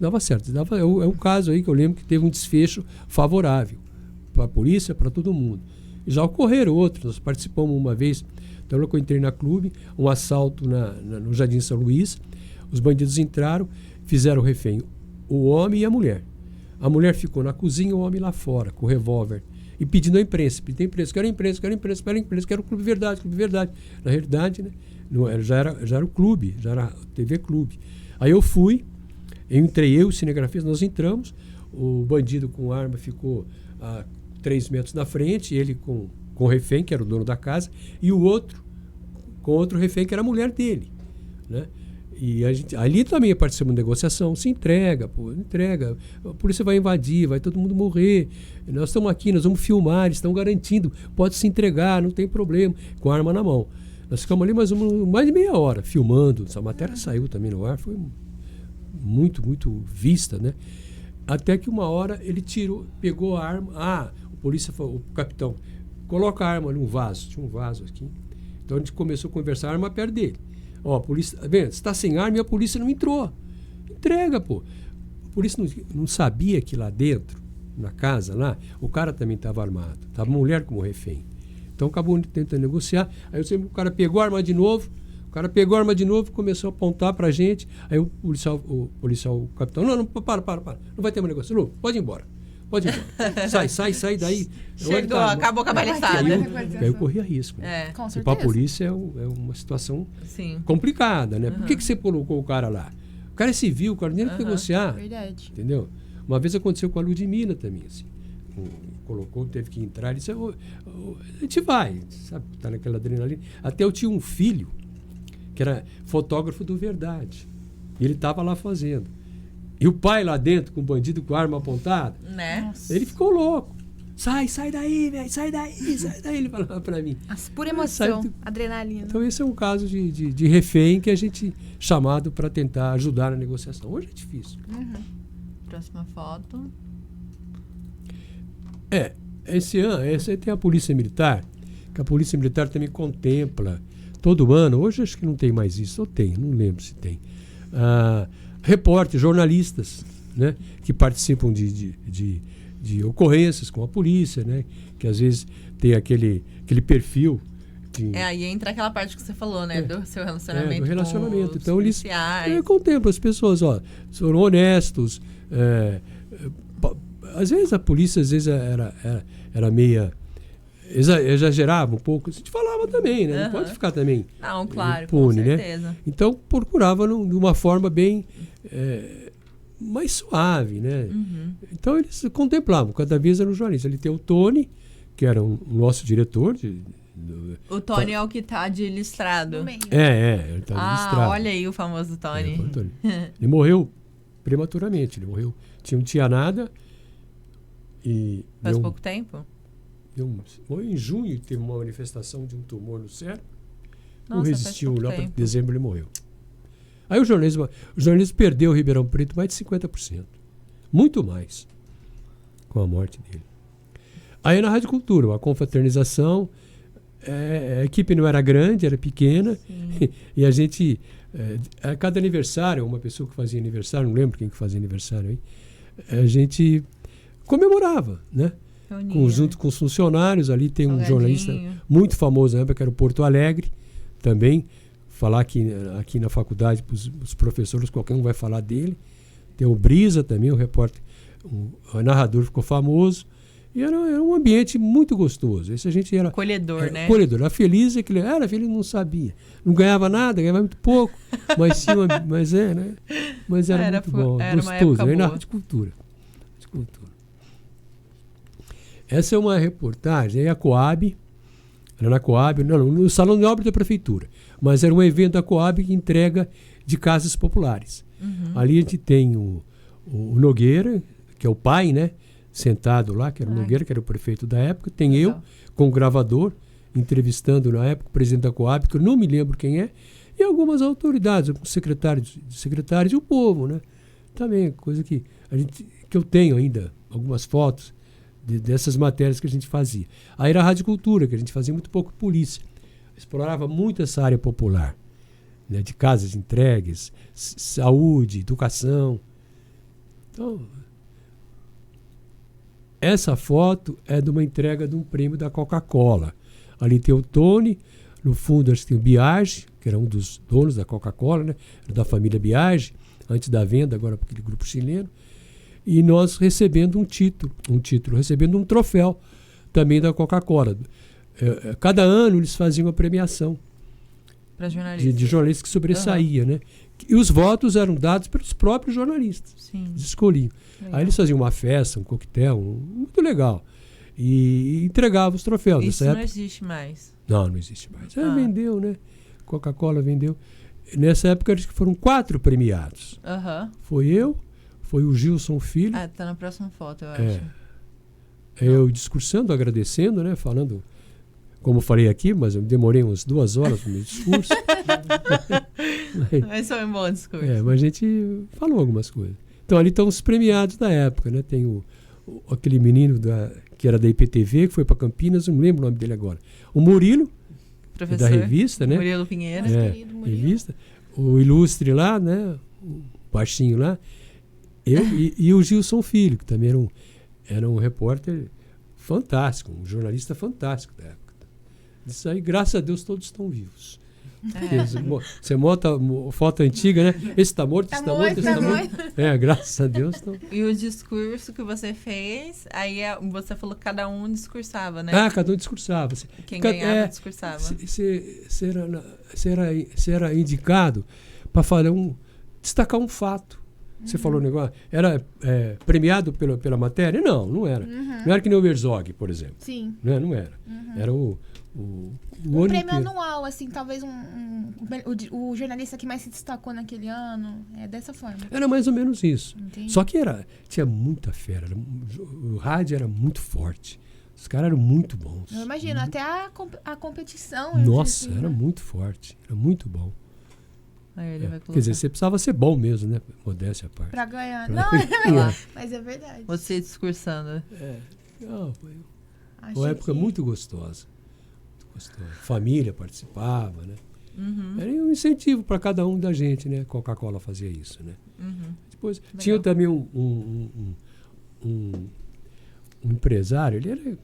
D: É um caso aí que eu lembro que teve um desfecho favorável para a polícia, para todo mundo. E já ocorreram outros. Nós participamos uma vez, então eu entrei na clube, um assalto no Jardim São Luís. Os bandidos entraram, fizeram refém o homem e a mulher. A mulher ficou na cozinha, o homem lá fora, com o revólver. E pedindo a imprensa, quero imprensa, quero o Clube Verdade. Na realidade, né, já era o clube, já era TV Clube. Aí eu entrei, o cinegrafista, nós entramos, o bandido com arma ficou a 3 metros na frente, ele com o refém, que era o dono da casa, e o outro com outro refém, que era a mulher dele, né? E ali também participamos de negociação, se entrega, a polícia vai invadir, vai todo mundo morrer, nós estamos aqui, nós vamos filmar, eles estão garantindo, pode se entregar, não tem problema, com a arma na mão. Nós ficamos ali mais de meia hora filmando, essa matéria saiu também no ar, foi muito, muito vista, né? Até que uma hora ele pegou a arma, o capitão, coloca a arma ali, tinha um vaso aqui, então a gente começou a conversar, a arma perto dele. Ó, a polícia, você está sem arma e a polícia não entrou. Entrega, pô. A polícia não sabia que lá dentro, na casa lá, o cara também estava armado. Estava a mulher como refém. Então acabou tentando negociar. Aí o cara pegou a arma de novo. Começou a apontar pra gente. Aí o capitão, não, para. Não vai ter uma negociação. Não, pode ir embora. Sai daí.
B: Chegou, acabou com a palhaçada.
D: Aí eu corria risco.
C: Com certeza.
D: E para a polícia é uma situação complicada, né? Por que você colocou o cara lá? O cara é civil, o cara nem tem que negociar.
C: Verdade.
D: Entendeu? Uma vez aconteceu com a Ludmilla também, assim. Teve que entrar, ele disse, a gente vai, sabe? Tá naquela adrenalina. Até eu tinha um filho que era fotógrafo do Verdade. E ele estava lá fazendo. E o pai lá dentro, com o bandido com a arma apontada,
B: né?
D: Ele ficou louco. Sai daí, velho, sai daí. Ele falava pra mim.
C: Pura emoção, adrenalina.
D: Então esse é um caso de refém que a gente chamado para tentar ajudar na negociação. Hoje é difícil.
B: Próxima foto.
D: Esse aí tem a Polícia Militar, que a Polícia Militar também contempla todo ano. Hoje acho que não tem mais isso, ou tem, não lembro se tem. Repórteres, jornalistas, né, que participam de ocorrências com a polícia, né, que às vezes tem aquele perfil.
B: Aí entra aquela parte que você falou, né, do seu relacionamento.
D: Do relacionamento.
B: Com os
D: então eles
B: policiais.
D: contemplam as pessoas, foram honestos. Às vezes a polícia era meia exagerava um pouco. A gente falava também, né? Não pode ficar também impune,
B: com certeza.
D: Né? Então procurava de uma forma bem mais suave, né? Então eles contemplavam, cada vez era um jornalista. Ali tem o Tony, que era o nosso diretor.
B: O Tony é o que está de listrado.
D: Ele está de listrado.
B: Olha aí o famoso Tony.
D: Tony. Ele morreu prematuramente, não tinha nada.
B: Faz pouco tempo?
D: Em junho teve uma manifestação de um tumor no cérebro. Não
B: Nossa,
D: resistiu, lá para dezembro ele morreu. Aí o jornalismo perdeu o Ribeirão Preto mais de 50%. Muito mais com a morte dele. Aí na Rádio Cultura, uma confraternização, a equipe não era grande, era pequena, e a gente, a cada aniversário, uma pessoa que fazia aniversário, não lembro quem que fazia aniversário aí, a gente comemorava, né? Junto com os funcionários, ali tem um jornalista muito famoso na época, que era o Porto Alegre, também, falar aqui na faculdade, para os professores, qualquer um vai falar dele, Tem o Brisa também, o repórter, o narrador ficou famoso. E era um ambiente muito gostoso. Esse a gente era...
B: Acolhedor, né?
D: Acolhedor. Era feliz, era feliz, não sabia. Não ganhava nada, ganhava muito pouco. Mas era muito bom,
B: era uma
D: gostoso.
B: época
D: Aí na
B: boa.
D: Rádio Cultura. Essa é uma reportagem. Aí a Coab, era na Coab, no Salão de Obra da Prefeitura. Mas era um evento da Coab que entrega de casas populares. Ali a gente tem o Nogueira, que é o pai, né? Sentado lá, que era o Nogueira, que era o prefeito da época. Tem eu, com o gravador, entrevistando na época o presidente da Coab, que eu não me lembro quem é, e algumas autoridades, alguns secretários e o povo, né? Também, coisa que eu tenho ainda, algumas fotos dessas matérias que a gente fazia. Aí era a Rádio Cultura, que a gente fazia muito pouco polícia. Explorava muito essa área popular, né? De casas entregues, saúde, educação. Então... Essa foto é de uma entrega de um prêmio da Coca-Cola. Ali tem o Tony, no fundo acho que tem o Biagi, que era um dos donos da Coca-Cola, né? Da família Biagi, antes da venda, agora para aquele grupo chileno. E nós recebendo recebendo um troféu também da Coca-Cola. Cada ano eles faziam uma premiação
B: para jornalistas.
D: De jornalistas que sobressaía, né? E os votos eram dados pelos próprios jornalistas.
B: Sim.
D: Eles escolhiam. Legal. Aí eles faziam uma festa, um coquetel, muito legal. E entregavam os troféus.
B: Isso
D: nessa
B: não
D: época.
B: Existe mais.
D: Não existe mais. Vendeu, né? Coca-Cola vendeu. Nessa época acho que foram 4 premiados. Foi eu, foi o Gilson Filho.
B: Tá na próxima foto, eu acho.
D: Eu discursando, agradecendo, né? Falando, como eu falei aqui, mas eu demorei umas 2 horas no meu discurso.
B: Mas foi um bom discurso.
D: Mas a gente falou algumas coisas. Então ali estão os premiados da época, né? Tem aquele menino que era da IPTV, que foi para Campinas, não lembro o nome dele agora. O Murilo,
B: professor,
D: da revista, né?
B: Murilo Pinheiro.
D: Revista. O ilustre lá, né? O baixinho lá. Eu e o Gilson Filho, que também era um repórter fantástico, um jornalista fantástico da época. Isso aí, graças a Deus, todos estão vivos. Você mostra foto antiga, né? Esse está morto, esse está morto, esse está morto. Graças a Deus.
B: E o discurso que você fez, aí você falou que cada um discursava, né?
D: Cada um discursava.
B: Quem ganhava discursava.
D: Você era indicado para destacar um fato. Você falou um negócio. Era premiado pela matéria? Não era. Não era que nem o Herzog, por exemplo.
C: Sim.
D: Não era. Era o
C: um prêmio anual, assim, talvez o jornalista que mais se destacou naquele ano, dessa forma.
D: Era mais ou menos isso.
C: Entendi.
D: Só que tinha muita fera. O rádio era muito forte. Os caras eram muito bons.
C: Eu imagino, até a competição.
D: Nossa, era muito forte. Era muito bom.
B: Aí ele vai colocar.
D: Quer dizer, você precisava ser bom mesmo, né? Modéstia à parte.
C: Pra ganhar. Mas é verdade.
B: Você discursando.
D: Foi uma época muito gostosa. Família participava, né? Era um incentivo para cada um da gente, né? Coca-Cola fazia isso, né? Depois tinha também um empresário, ele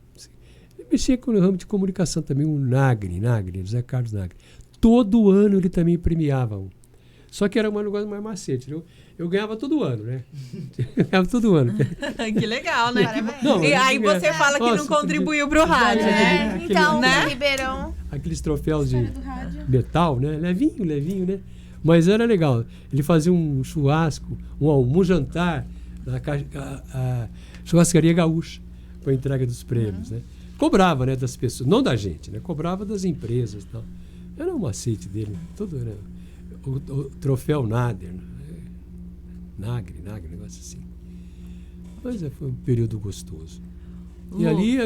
D: mexia com o ramo de comunicação também, o Nagri, José Carlos Nagri. Todo ano ele também premiava um. Só que era um negócio mais macete. Eu ganhava todo ano, né? Ganhava todo ano.
B: Que legal, né?
D: Não,
B: e aí você fala que não contribuiu pro rádio, né?
C: Então,
B: né?
C: Ribeirão.
D: Aqueles troféus de metal, né? Levinho, né? Mas era legal. Ele fazia um churrasco, um jantar na churrascaria gaúcha para entrega dos prêmios, né? Cobrava, né, das pessoas, não da gente, né? Cobrava das empresas e tal. Era um macete dele, todo era o troféu Nader, Nagri, negócio assim. Mas foi um período gostoso. E ali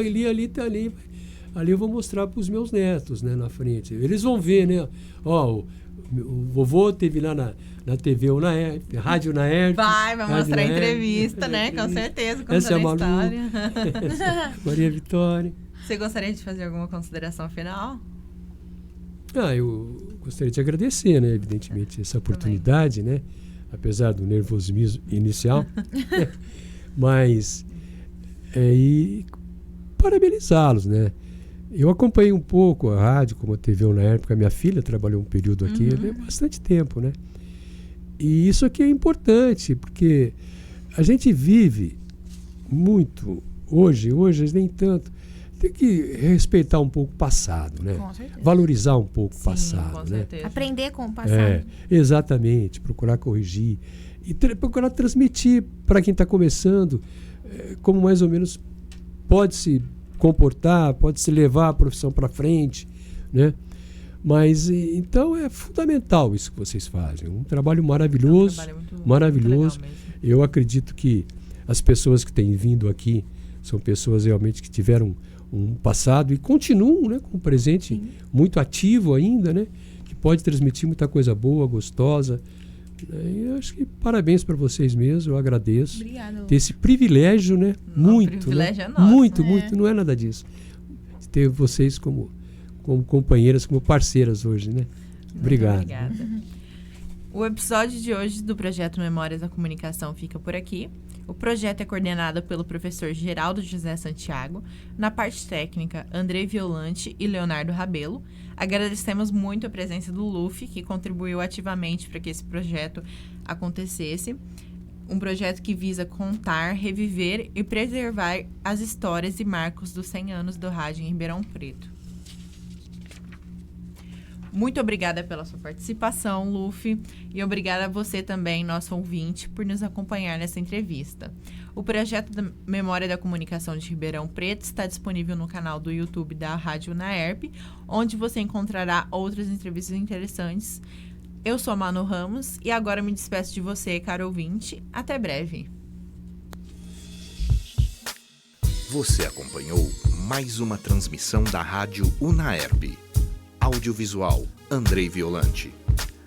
D: eu vou mostrar para os meus netos, né, na frente. Eles vão ver, né? O vovô teve lá na TV ou na rádio na ERP.
B: Vai mostrar a entrevista, né? Com certeza,
D: essa é a
B: história.
D: Maria Vitória.
B: Você gostaria de fazer alguma consideração final?
D: Eu gostaria de agradecer, né, evidentemente, essa oportunidade, né, apesar do nervosismo inicial, mas e parabenizá-los, né. Eu acompanhei um pouco a rádio, como a TV na época, minha filha trabalhou um período aqui, bastante tempo, né, E isso aqui é importante, porque a gente vive muito hoje nem tanto. Tem que respeitar um pouco o passado, né?
C: Com certeza.
D: Valorizar um pouco o
B: Sim,
D: passado,
B: com
D: né?
B: certeza.
C: Aprender com o passado.
D: Exatamente, procurar corrigir e procurar transmitir para quem está começando como mais ou menos pode se comportar, pode se levar a profissão para frente, né? Mas então é fundamental isso que vocês fazem, um trabalho maravilhoso, maravilhoso.
B: Muito legal mesmo.
D: Eu acredito que as pessoas que têm vindo aqui são pessoas realmente que tiveram um passado e continuam, né, com um presente
C: Sim.
D: muito ativo ainda, né, que pode transmitir muita coisa boa, gostosa. E eu acho que parabéns para vocês mesmo, eu agradeço.
C: Obrigada, Lu.
D: Ter esse privilégio, né?
B: Não,
D: Muito,
B: o privilégio
D: né?
B: é nosso.
D: Muito,
C: É.
D: muito, não é nada disso. Ter vocês como companheiras, como parceiras hoje, né? Obrigado.
B: Muito obrigada. O episódio de hoje do Projeto Memórias da Comunicação fica por aqui. O projeto é coordenado pelo professor Geraldo José Santiago, na parte técnica, Andrei Violante e Leonardo Rabelo. Agradecemos muito a presença do Luffy, que contribuiu ativamente para que esse projeto acontecesse. Um projeto que visa contar, reviver e preservar as histórias e marcos dos 100 anos do rádio em Ribeirão Preto. Muito obrigada pela sua participação, Luffy, e obrigada a você também, nosso ouvinte, por nos acompanhar nessa entrevista. O projeto da Memória da Comunicação de Ribeirão Preto está disponível no canal do YouTube da Rádio UNAERP, onde você encontrará outras entrevistas interessantes. Eu sou a Manu Ramos e agora me despeço de você, caro ouvinte. Até breve.
F: Você acompanhou mais uma transmissão da Rádio UNAERP. Audiovisual, Andrei Violante.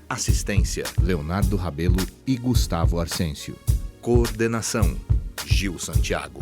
F: Assistência, Leonardo Rabelo e Gustavo Arsêncio. Coordenação, Gil Santiago.